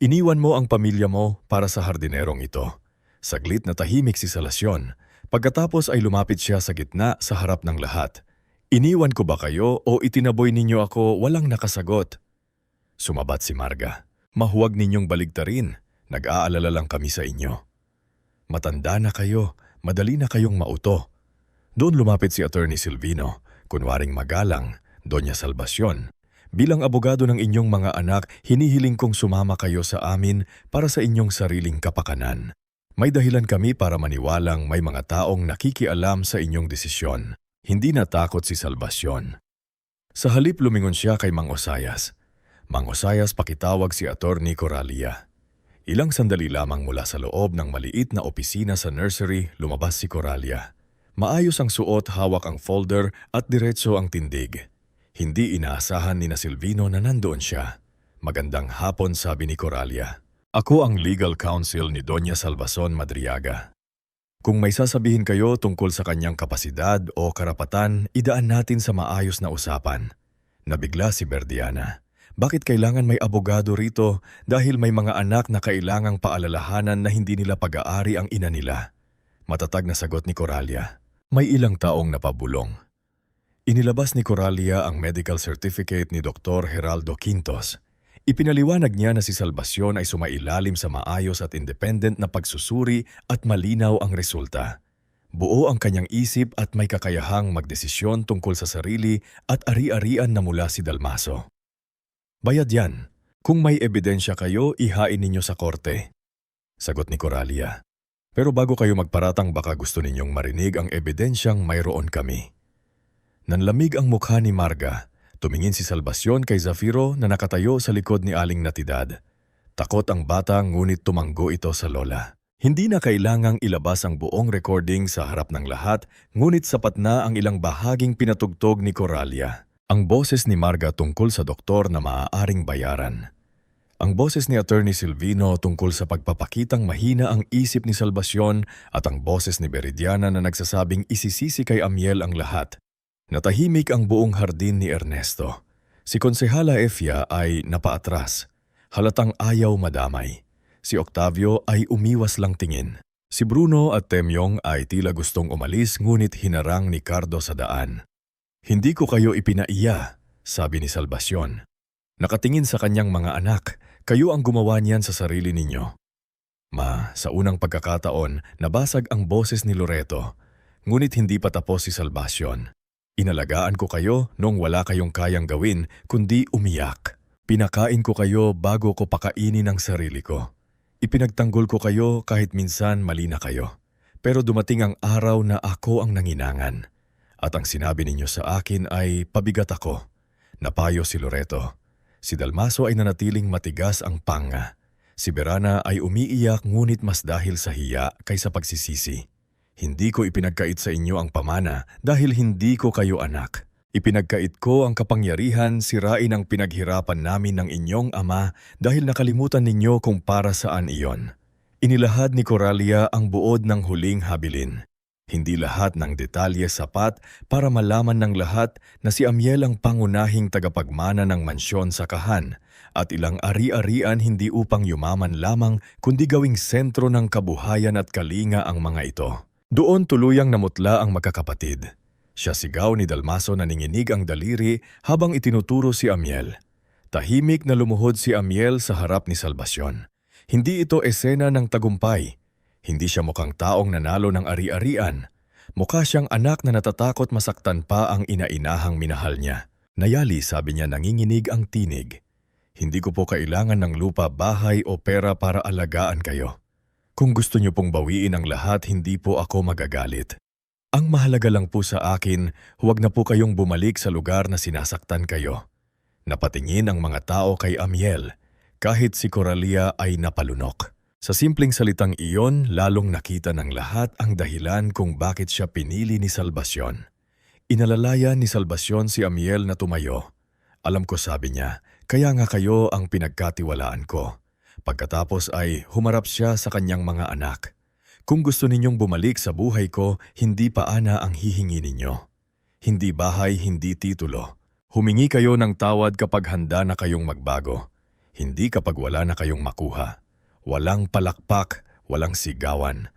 Iniwan mo ang pamilya mo para sa hardinerong ito. Saglit na tahimik si Salvacion. Pagkatapos ay lumapit siya sa gitna sa harap ng lahat. Iniwan ko ba kayo o itinaboy ninyo ako? Walang nakasagot. Sumabat si Marga. Mahuwag ninyong baligtarin. Nag-aalala lang kami sa inyo. Matanda na kayo. Madali na kayong mauto. Doon lumapit si Attorney Silvino. Kunwaring magalang, Doña Salvacion. Bilang abogado ng inyong mga anak, hinihiling kong sumama kayo sa amin para sa inyong sariling kapakanan. May dahilan kami para maniwalang may mga taong nakikialam sa inyong desisyon. Hindi natakot si Salvacion. Sa halip lumingon siya kay Mang Osayas. Mang Osayas, pakitawag si Attorney Coralia. Ilang sandali lamang mula sa loob ng maliit na opisina sa nursery, lumabas si Coralia. Maayos ang suot, hawak ang folder at diretso ang tindig. Hindi inaasahan ni na Silvino na nandoon siya. Magandang hapon, sabi ni Coralia. Ako ang legal counsel ni Doña Salvacion Madriaga. Kung may sasabihin kayo tungkol sa kanyang kapasidad o karapatan, idaan natin sa maayos na usapan. Nabigla si Veridiana. Bakit kailangan may abogado rito? Dahil may mga anak na kailangang paalalahanan na hindi nila pag-aari ang ina nila. Matatag na sagot ni Coralia. May ilang taong napabulong. Inilabas ni Coralia ang medical certificate ni Dr. Geraldo Quintos. Ipinaliwanag niya na si Salvacion ay sumailalim sa maayos at independent na pagsusuri at malinaw ang resulta. Buo ang kanyang isip at may kakayahang magdesisyon tungkol sa sarili at ari-arian na mula si Dalmaso. Bayad yan. Kung may ebidensya kayo, ihain ninyo sa korte. Sagot ni Coralia. Pero bago kayo magparatang baka gusto ninyong marinig ang ebidensyang mayroon kami. Nanlamig ang mukha ni Marga. Tumingin si Salvacion kay Zafiro na nakatayo sa likod ni Aling Natividad. Takot ang bata ngunit tumanggo ito sa lola. Hindi na kailangang ilabas ang buong recording sa harap ng lahat, ngunit sapat na ang ilang bahaging pinatugtog ni Coralia. Ang boses ni Marga tungkol sa doktor na maaaring bayaran. Ang boses ni Attorney Silvino tungkol sa pagpapakitang mahina ang isip ni Salvacion at ang boses ni Veridiana na nagsasabing isisisi kay Amiel ang lahat. Natahimik ang buong hardin ni Ernesto. Si Konsehala Efia ay napaatras. Halatang ayaw madamay. Si Octavio ay umiwas lang tingin. Si Bruno at Temyong ay tila gustong umalis ngunit hinarang ni Cardo sa daan. Hindi ko kayo ipinaiya, sabi ni Salvacion. Nakatingin sa kanyang mga anak, kayo ang gumawa niyan sa sarili ninyo. Ma, sa unang pagkakataon, nabasag ang boses ni Loreto, ngunit hindi pa tapos si Salvacion. Inalagaan ko kayo nung wala kayong kayang gawin kundi umiyak. Pinakain ko kayo bago ko pakainin ang sarili ko. Ipinagtanggol ko kayo kahit minsan mali na kayo. Pero dumating ang araw na ako ang nanginangan. At ang sinabi ninyo sa akin ay pabigat ako. Napayo si Loreto. Si Dalmaso ay nanatiling matigas ang panga. Si Berana ay umiiyak ngunit mas dahil sa hiya kaysa pagsisisi. Hindi ko ipinagkait sa inyo ang pamana dahil hindi ko kayo anak. Ipinagkait ko ang kapangyarihan sirain ang pinaghirapan namin ng inyong ama dahil nakalimutan ninyo kung para saan iyon. Inilahad ni Coralia ang buod ng huling habilin. Hindi lahat ng detalye sapat para malaman ng lahat na si Amiel ang pangunahing tagapagmana ng mansyon sa Kahan at ilang ari-arian hindi upang yumaman lamang kundi gawing sentro ng kabuhayan at kalinga ang mga ito. Doon tuluyang namutla ang magkakapatid. Siya sigaw ni Dalmaso na ninginig ang daliri habang itinuturo si Amiel. Tahimik na lumuhod si Amiel sa harap ni Salvacion. Hindi ito esena ng tagumpay. Hindi siya mukhang taong nanalo ng ari-arian. Mukha siyang anak na natatakot masaktan pa ang inainahang minahal niya. Nayali, sabi niya, nanginginig ang tinig. Hindi ko po kailangan ng lupa, bahay o pera para alagaan kayo. Kung gusto niyo pong bawiin ang lahat, hindi po ako magagalit. Ang mahalaga lang po sa akin, huwag na po kayong bumalik sa lugar na sinasaktan kayo. Napatingin ang mga tao kay Amiel, kahit si Coralia ay napalunok. Sa simpleng salitang iyon, lalong nakita ng lahat ang dahilan kung bakit siya pinili ni Salvacion. Inalalaya ni Salvacion si Amiel na tumayo. Alam ko, sabi niya, kaya nga kayo ang pinagkatiwalaan ko. Pagkatapos ay humarap siya sa kanyang mga anak. Kung gusto ninyong bumalik sa buhay ko, hindi paana ang hihingi ninyo. Hindi bahay, hindi titulo. Humingi kayo ng tawad kapag handa na kayong magbago. Hindi kapag wala na kayong makuha. Walang palakpak, walang sigawan.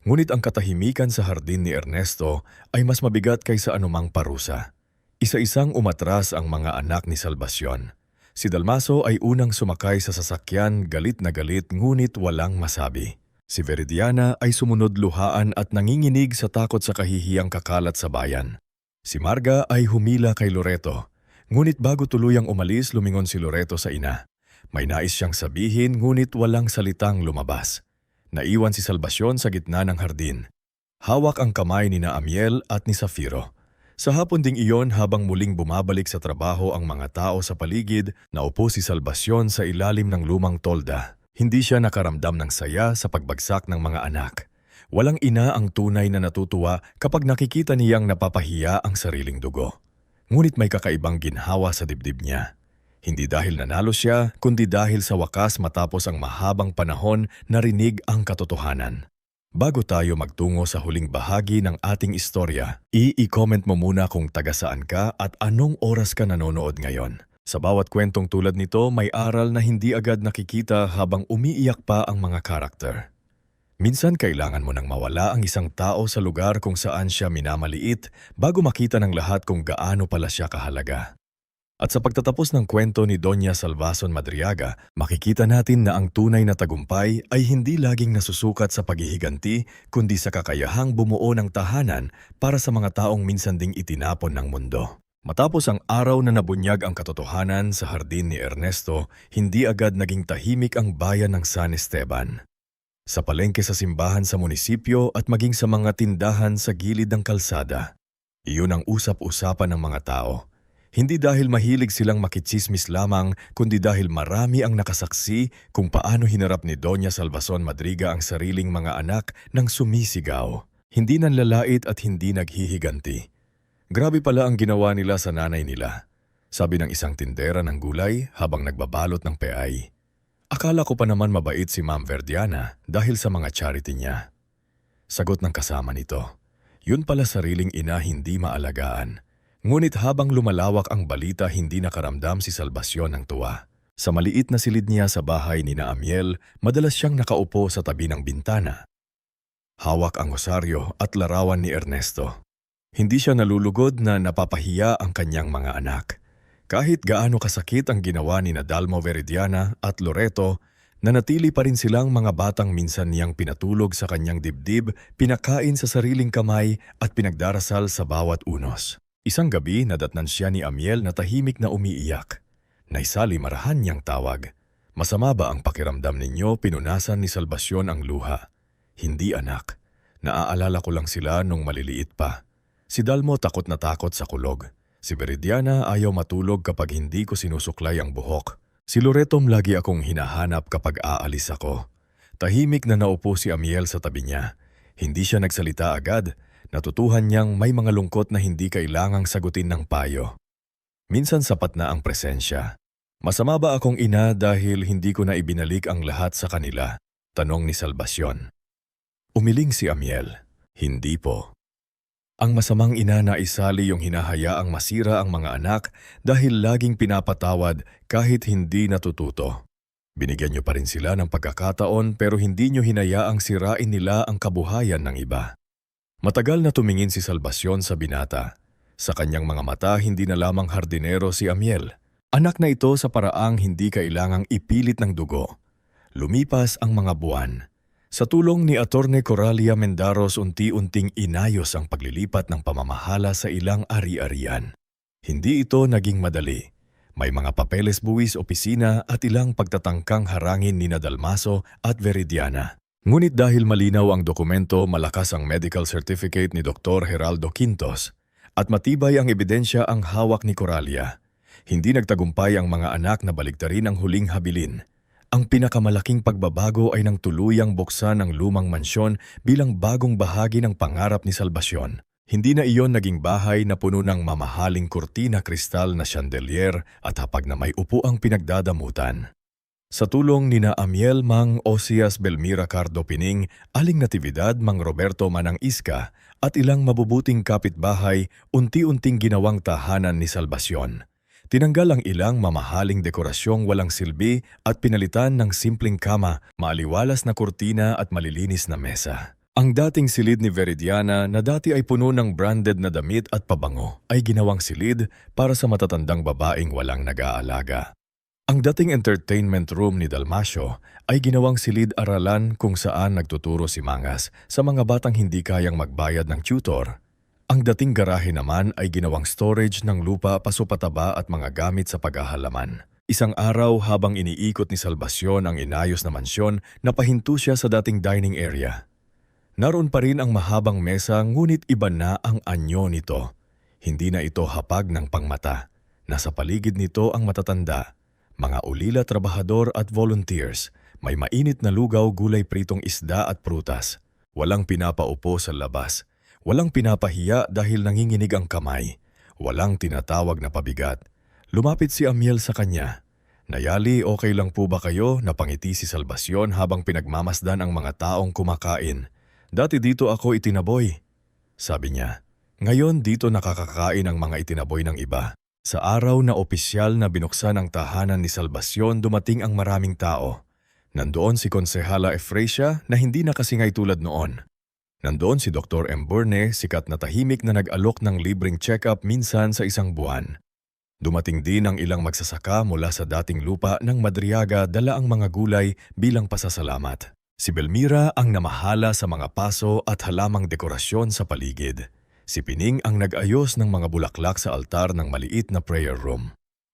Ngunit ang katahimikan sa hardin ni Ernesto ay mas mabigat kaysa anumang parusa. Isa-isang umatras ang mga anak ni Salvacion. Si Dalmaso ay unang sumakay sa sasakyan, galit na galit ngunit walang masabi. Si Veridiana ay sumunod luhaan at nanginginig sa takot sa kahihiyang kakalat sa bayan. Si Marga ay humila kay Loreto. Ngunit bago tuluyang umalis, lumingon si Loreto sa ina. May nais siyang sabihin ngunit walang salitang lumabas. Naiwan si Salvacion sa gitna ng hardin. Hawak ang kamay ni na Amiel at ni Zafiro. Sa hapon ding iyon, habang muling bumabalik sa trabaho ang mga tao sa paligid, naupo si Salvacion sa ilalim ng lumang tolda. Hindi siya nakaramdam ng saya sa pagbagsak ng mga anak. Walang ina ang tunay na natutuwa kapag nakikita niyang napapahiya ang sariling dugo. Ngunit may kakaibang ginhawa sa dibdib niya. Hindi dahil nanalo siya, kundi dahil sa wakas matapos ang mahabang panahon narinig ang katotohanan. Bago tayo magtungo sa huling bahagi ng ating istorya, i-comment mo muna kung taga saan ka at anong oras ka nanonood ngayon. Sa bawat kwentong tulad nito, may aral na hindi agad nakikita habang umiiyak pa ang mga karakter. Minsan kailangan mo nang mawala ang isang tao sa lugar kung saan siya minamaliit bago makita ng lahat kung gaano pala siya kahalaga. At sa pagtatapos ng kwento ni Doña Salvacion Madriaga, makikita natin na ang tunay na tagumpay ay hindi laging nasusukat sa paghihiganti kundi sa kakayahang bumuo ng tahanan para sa mga taong minsan ding itinapon ng mundo. Matapos ang araw na nabunyag ang katotohanan sa hardin ni Ernesto, hindi agad naging tahimik ang bayan ng San Esteban. Sa palengke sa simbahan sa munisipyo at maging sa mga tindahan sa gilid ng kalsada, iyon ang usap-usapan ng mga tao. Hindi dahil mahilig silang makitsismis lamang, kundi dahil marami ang nakasaksi kung paano hinarap ni Doña Salvacion Madriga ang sariling mga anak nang sumisigaw. Hindi nanlalait at hindi naghihiganti. Grabe pala ang ginawa nila sa nanay nila, sabi ng isang tindera ng gulay habang nagbabalot ng peay. Akala ko pa naman mabait si Ma'am Verdiana dahil sa mga charity niya. Sagot ng kasama nito, yun pala sariling ina hindi maalagaan. Ngunit habang lumalawak ang balita, hindi nakaramdam si Salvacion ng tuwa. Sa maliit na silid niya sa bahay ni na Amiel, madalas siyang nakaupo sa tabi ng bintana. Hawak ang rosaryo at larawan ni Ernesto. Hindi siya nalulugod na napapahiya ang kanyang mga anak. Kahit gaano kasakit ang ginawa ni Dalmo Veridiana at Loreto, nanatili pa rin silang mga batang minsan niyang pinatulog sa kanyang dibdib, pinakain sa sariling kamay at pinagdarasal sa bawat unos. Isang gabi nadatnan siya ni Amiel na tahimik na umiiyak. Naisali marahan niyang tawag. Masama ba ang pakiramdam ninyo? Pinunasan ni Salvacion ang luha. Hindi anak. Naaalala ko lang sila nung maliliit pa. Si Dalmo takot na takot sa kulog. Si Veridiana ayaw matulog kapag hindi ko sinusuklay ang buhok. Si Loretom lagi akong hinahanap kapag aalis ako. Tahimik na naupo si Amiel sa tabi niya. Hindi siya nagsalita agad. Natutuhan niyang may mga lungkot na hindi kailangang sagutin ng payo. Minsan sapat na ang presensya. Masama ba akong ina dahil hindi ko na ibinalik ang lahat sa kanila? Tanong ni Salvacion. Umiling si Amiel. Hindi po. Ang masamang ina na isali yung hinahayaang masira ang mga anak dahil laging pinapatawad kahit hindi natututo. Binigyan niyo pa rin sila ng pagkakataon pero hindi niyo hinayaang sirain nila ang kabuhayan ng iba. Matagal na tumingin si Salvacion sa binata. Sa kanyang mga mata hindi na lamang hardinero si Amiel. Anak na ito sa paraang hindi kailangang ipilit ng dugo. Lumipas ang mga buwan. Sa tulong ni Attorney Coralia Mendaros unti-unting inayos ang paglilipat ng pamamahala sa ilang ari-arian. Hindi ito naging madali. May mga papeles buwis opisina at ilang pagtatangkang harangin ni Dalmaso at Veridiana. Ngunit dahil malinaw ang dokumento, malakas ang medical certificate ni Dr. Geraldo Quintos at matibay ang ebidensya ang hawak ni Coralia, hindi nagtagumpay ang mga anak na baligtarin ang huling habilin. Ang pinakamalaking pagbabago ay nang tuluyang buksan ang lumang mansyon bilang bagong bahagi ng pangarap ni Salvacion. Hindi na iyon naging bahay na puno ng mamahaling kurtina kristal na chandelier at hapag na may upuang pinagdadamutan. Sa tulong ni Amiel, Mang Osias Belmira Cardo Pining, Aling Natividad, Mang Roberto Manang Iska at ilang mabubuting kapitbahay, unti-unting ginawang tahanan ni Salvacion. Tinanggal ang ilang mamahaling dekorasyong walang silbi at pinalitan ng simpleng kama, maaliwalas na kurtina at malilinis na mesa. Ang dating silid ni Veridiana na dati ay puno ng branded na damit at pabango ay ginawang silid para sa matatandang babaeng walang nag-aalaga. Ang dating entertainment room ni Dalmasio ay ginawang silid-aralan kung saan nagtuturo si Mangas sa mga batang hindi kayang magbayad ng tutor. Ang dating garahe naman ay ginawang storage ng lupa, pasupataba at mga gamit sa pag-ahalaman. Isang araw habang iniikot ni Salvacion ang inayos na mansyon, napahinto siya sa dating dining area. Naroon pa rin ang mahabang mesa ngunit iba na ang anyo nito. Hindi na ito hapag ng pangmata. Nasa paligid nito ang matatanda, mga ulila trabahador at volunteers. May mainit na lugaw, gulay pritong isda at prutas. Walang pinapaupo sa labas. Walang pinapahiya dahil nanginginig ang kamay. Walang tinatawag na pabigat. Lumapit si Amiel sa kanya. Nayali, okay lang po ba kayo? Napangiti si Salvacion habang pinagmamasdan ang mga taong kumakain. Dati dito ako itinaboy, sabi niya. Ngayon dito nakakakain ang mga itinaboy ng iba. Sa araw na opisyal na binuksan ang tahanan ni Salvacion, dumating ang maraming tao. Nandoon si Konsehala Efrasia na hindi nakasingay tulad noon. Nandoon si Dr. Emburne, sikat na tahimik na nag-alok ng libreng check-up minsan sa isang buwan. Dumating din ang ilang magsasaka mula sa dating lupa ng Madriaga, dala ang mga gulay bilang pasasalamat. Si Belmira ang namahala sa mga paso at halamang dekorasyon sa paligid. Si Pining ang nag-ayos ng mga bulaklak sa altar ng maliit na prayer room.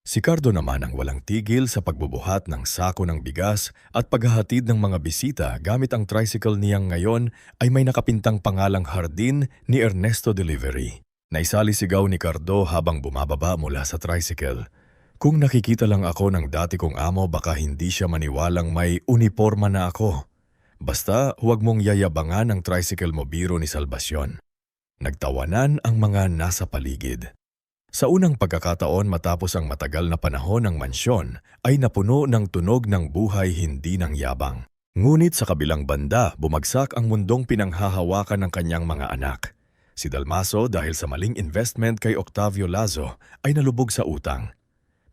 Si Cardo naman ang walang tigil sa pagbubuhat ng sako ng bigas at paghahatid ng mga bisita gamit ang tricycle niyang ngayon ay may nakapintang pangalang Hardin ni Ernesto Delivery. Naisali sigaw ni Cardo habang bumababa mula sa tricycle. Kung nakikita lang ako ng dati kong amo baka hindi siya maniwalang may uniporma na ako. Basta huwag mong yayabangan ang tricycle mo, biro ni Salvacion. Nagtawanan ang mga nasa paligid. Sa unang pagkakataon matapos ang matagal na panahon ng mansyon ay napuno ng tunog ng buhay, hindi ng yabang. Ngunit sa kabilang banda bumagsak ang mundong pinanghahawakan ng kanyang mga anak. Si Dalmaso dahil sa maling investment kay Octavio Lazo ay nalubog sa utang.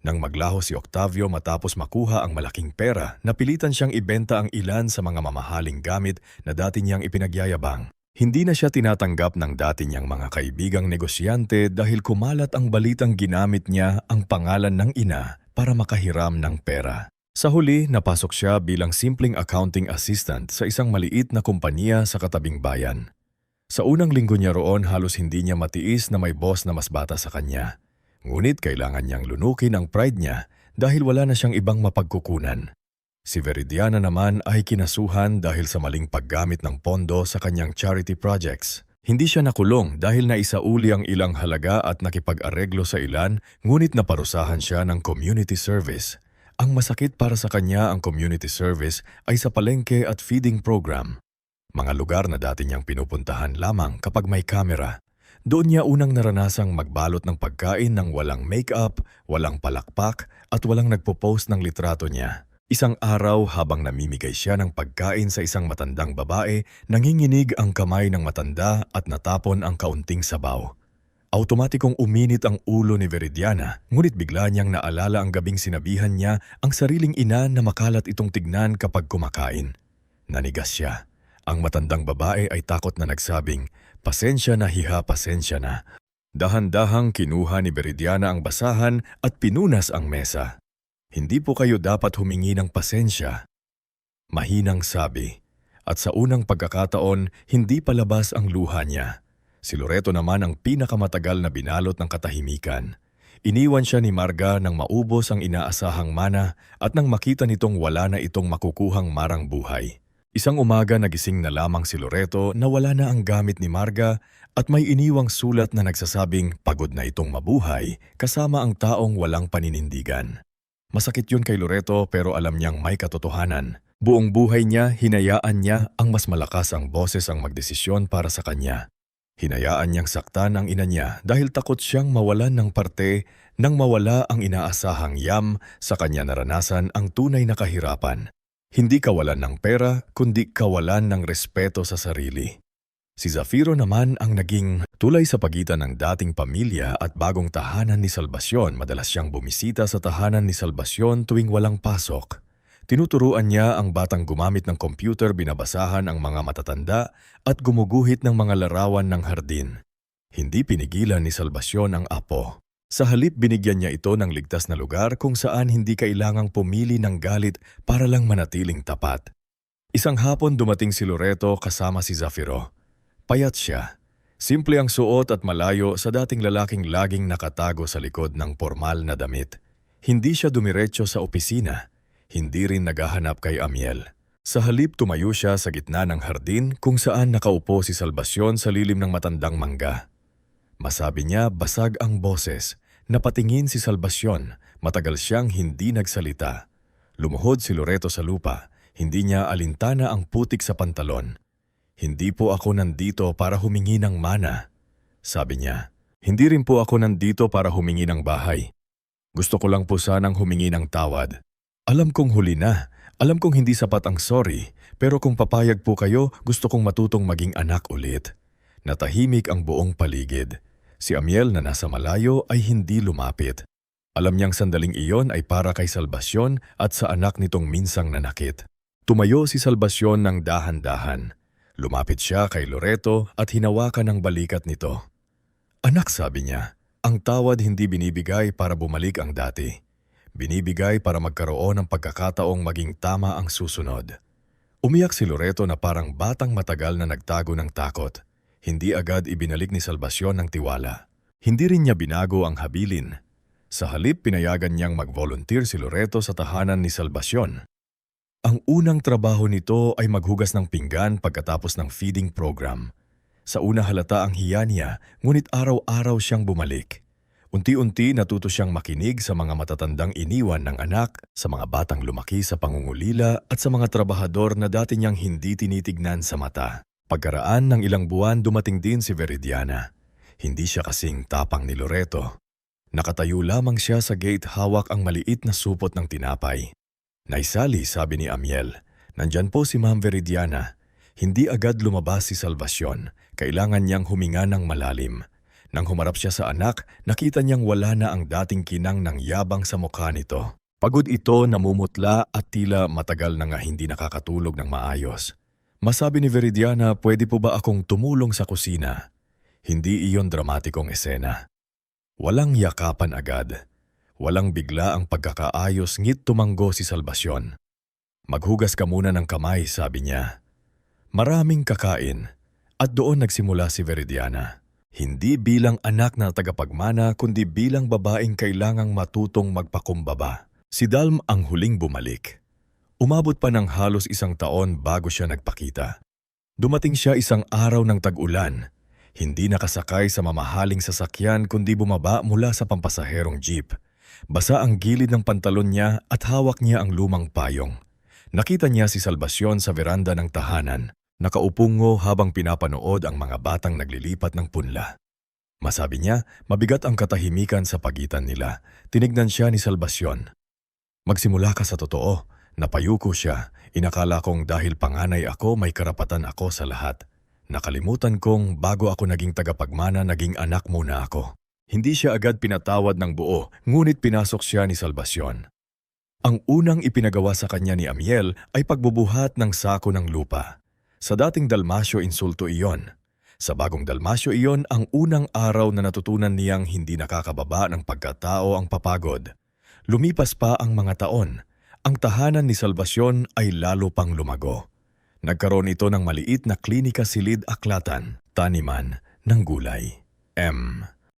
Nang maglaho si Octavio matapos makuha ang malaking pera, napilitan siyang ibenta ang ilan sa mga mamahaling gamit na dati niyang ipinagyayabang. Hindi na siya tinatanggap ng dati niyang mga kaibigang negosyante dahil kumalat ang balitang ginamit niya ang pangalan ng ina para makahiram ng pera. Sa huli, napasok siya bilang simpleng accounting assistant sa isang maliit na kumpanya sa katabing bayan. Sa unang linggo niya roon, halos hindi niya matiis na may boss na mas bata sa kanya. Ngunit kailangan niyang lunukin ang pride niya dahil wala na siyang ibang mapagkukunan. Si Veridiana naman ay kinasuhan dahil sa maling paggamit ng pondo sa kanyang charity projects. Hindi siya nakulong dahil naisauli ang ilang halaga at nakipag-areglo sa ilan, ngunit naparusahan siya ng community service. Ang masakit para sa kanya ang community service ay sa palengke at feeding program. Mga lugar na dati niyang pinupuntahan lamang kapag may kamera. Doon niya unang naranasang magbalot ng pagkain ng walang make-up, walang palakpak at walang nagpo-post ng litrato niya. Isang araw habang namimigay siya ng pagkain sa isang matandang babae, nanginginig ang kamay ng matanda at natapon ang kaunting sabaw. Automatikong uminit ang ulo ni Veridiana, ngunit bigla niyang naalala ang gabing sinabihan niya ang sariling ina na makalat itong tignan kapag kumakain. Nanigas siya. Ang matandang babae ay takot na nagsabing, "Pasensya na hiha, pasensya na." Dahan-dahang kinuha ni Veridiana ang basahan at pinunas ang mesa. "Hindi po kayo dapat humingi ng pasensya." Mahinang sabi. At sa unang pagkakataon, hindi palabas ang luha niya. Si Loreto naman ang pinakamatagal na binalot ng katahimikan. Iniwan siya ni Marga nang maubos ang inaasahang mana at nang makita nitong wala na itong makukuhang marang buhay. Isang umaga nagising na lamang si Loreto na wala na ang gamit ni Marga at may iniwang sulat na nagsasabing pagod na itong mabuhay kasama ang taong walang paninindigan. Masakit yun kay Loreto pero alam niyang may katotohanan. Buong buhay niya, hinayaan niya ang mas malakas ang boses ang magdesisyon para sa kanya. Hinayaan niyang saktan ang ina niya dahil takot siyang mawalan ng parte nang mawala ang inaasahang yam sa kanya naranasan ang tunay na kahirapan. Hindi kawalan ng pera, kundi kawalan ng respeto sa sarili. Si Zafiro naman ang naging tulay sa pagitan ng dating pamilya at bagong tahanan ni Salvacion. Madalas siyang bumisita sa tahanan ni Salvacion tuwing walang pasok. Tinuturuan niya ang batang gumamit ng computer, binabasahan ang mga matatanda at gumuguhit ng mga larawan ng hardin. Hindi pinigilan ni Salvacion ang apo. Sa halip binigyan niya ito ng ligtas na lugar kung saan hindi kailangang pumili ng galit para lang manatiling tapat. Isang hapon dumating si Loreto kasama si Zafiro. Payat siya. Simple ang suot at malayo sa dating lalaking laging nakatago sa likod ng pormal na damit. Hindi siya dumiretso sa opisina. Hindi rin naghahanap kay Amiel. Sa halip tumayo siya sa gitna ng hardin kung saan nakaupo si Salvacion sa lilim ng matandang mangga. Masabi niya basag ang boses. Napatingin si Salvacion. Matagal siyang hindi nagsalita. Lumuhod si Loreto sa lupa. Hindi niya alintana ang putik sa pantalon. "Hindi po ako nandito para humingi ng mana," sabi niya. "Hindi rin po ako nandito para humingi ng bahay. Gusto ko lang po sanang humingi ng tawad. Alam kong huli na. Alam kong hindi sapat ang sorry. Pero kung papayag po kayo, gusto kong matutong maging anak ulit." Natahimik ang buong paligid. Si Amiel na nasa malayo ay hindi lumapit. Alam niyang sandaling iyon ay para kay Salvacion at sa anak nitong minsang nanakit. Tumayo si Salvacion ng dahan-dahan. Lumapit siya kay Loreto at hinawakan ang balikat nito. "Anak," sabi niya, "ang tawad hindi binibigay para bumalik ang dati. Binibigay para magkaroon ng pagkakataong maging tama ang susunod." Umiyak si Loreto na parang batang matagal na nagtago ng takot. Hindi agad ibinalik ni Salvacion ng tiwala. Hindi rin niya binago ang habilin. Sa halip pinayagan niyang mag-volunteer si Loreto sa tahanan ni Salvacion. Ang unang trabaho nito ay maghugas ng pinggan pagkatapos ng feeding program. Sa una halata ang hiya niya, ngunit araw-araw siyang bumalik. Unti-unti natuto siyang makinig sa mga matatandang iniwan ng anak, sa mga batang lumaki sa pangungulila at sa mga trabahador na dati niyang hindi tinitignan sa mata. Pagkaraan ng ilang buwan dumating din si Veridiana. Hindi siya kasing tapang ni Loreto. Nakatayo lamang siya sa gate, hawak ang maliit na supot ng tinapay. "Naisali," sabi ni Amiel. "Nandyan po si Ma'am Veridiana." Hindi agad lumabas si Salvacion. Kailangan niyang huminga ng malalim. Nang humarap siya sa anak, nakita niyang wala na ang dating kinang ng yabang sa mukha nito. Pagod ito, namumutla at tila matagal na nga hindi nakakatulog ng maayos. Masabi ni Veridiana, pwede po ba akong tumulong sa kusina? Hindi iyon dramatikong esena. Walang yakapan agad. Walang bigla ang pagkakaayos ngit tumanggo si Salvacion. Maghugas ka muna ng kamay, sabi niya. Maraming kakain at doon nagsimula si Veridiana. Hindi bilang anak na tagapagmana kundi bilang babaeng kailangang matutong magpakumbaba. Si Dalm ang huling bumalik. Umabot pa ng halos 1 taon bago siya nagpakita. Dumating siya isang araw ng tag-ulan. Hindi nakasakay sa mamahaling sasakyan kundi bumaba mula sa pampasaherong jeep. Basa ang gilid ng pantalon niya at hawak niya ang lumang payong. Nakita niya si Salvacion sa veranda ng tahanan. Nakaupungo habang pinapanood ang mga batang naglilipat ng punla. Masabi niya, mabigat ang katahimikan sa pagitan nila. Tinignan siya ni Salvacion. Magsimula ka sa totoo. Napayuko siya. Inakala kong dahil panganay ako, may karapatan ako sa lahat. Nakalimutan kong bago ako naging tagapagmana, naging anak muna ako. Hindi siya agad pinatawad ng buo, ngunit pinasok siya ni Salvacion. Ang unang ipinagawa sa kanya ni Amiel ay pagbubuhat ng sako ng lupa. Sa dating Dalmasyo, insulto iyon. Sa bagong Dalmasyo iyon, ang unang araw na natutunan niyang hindi nakakababa ng pagkatao ang papagod. Lumipas pa ang mga taon. Ang tahanan ni Salvacion ay lalo pang lumago. Nagkaroon ito ng maliit na klinika silid aklatan, taniman ng gulay.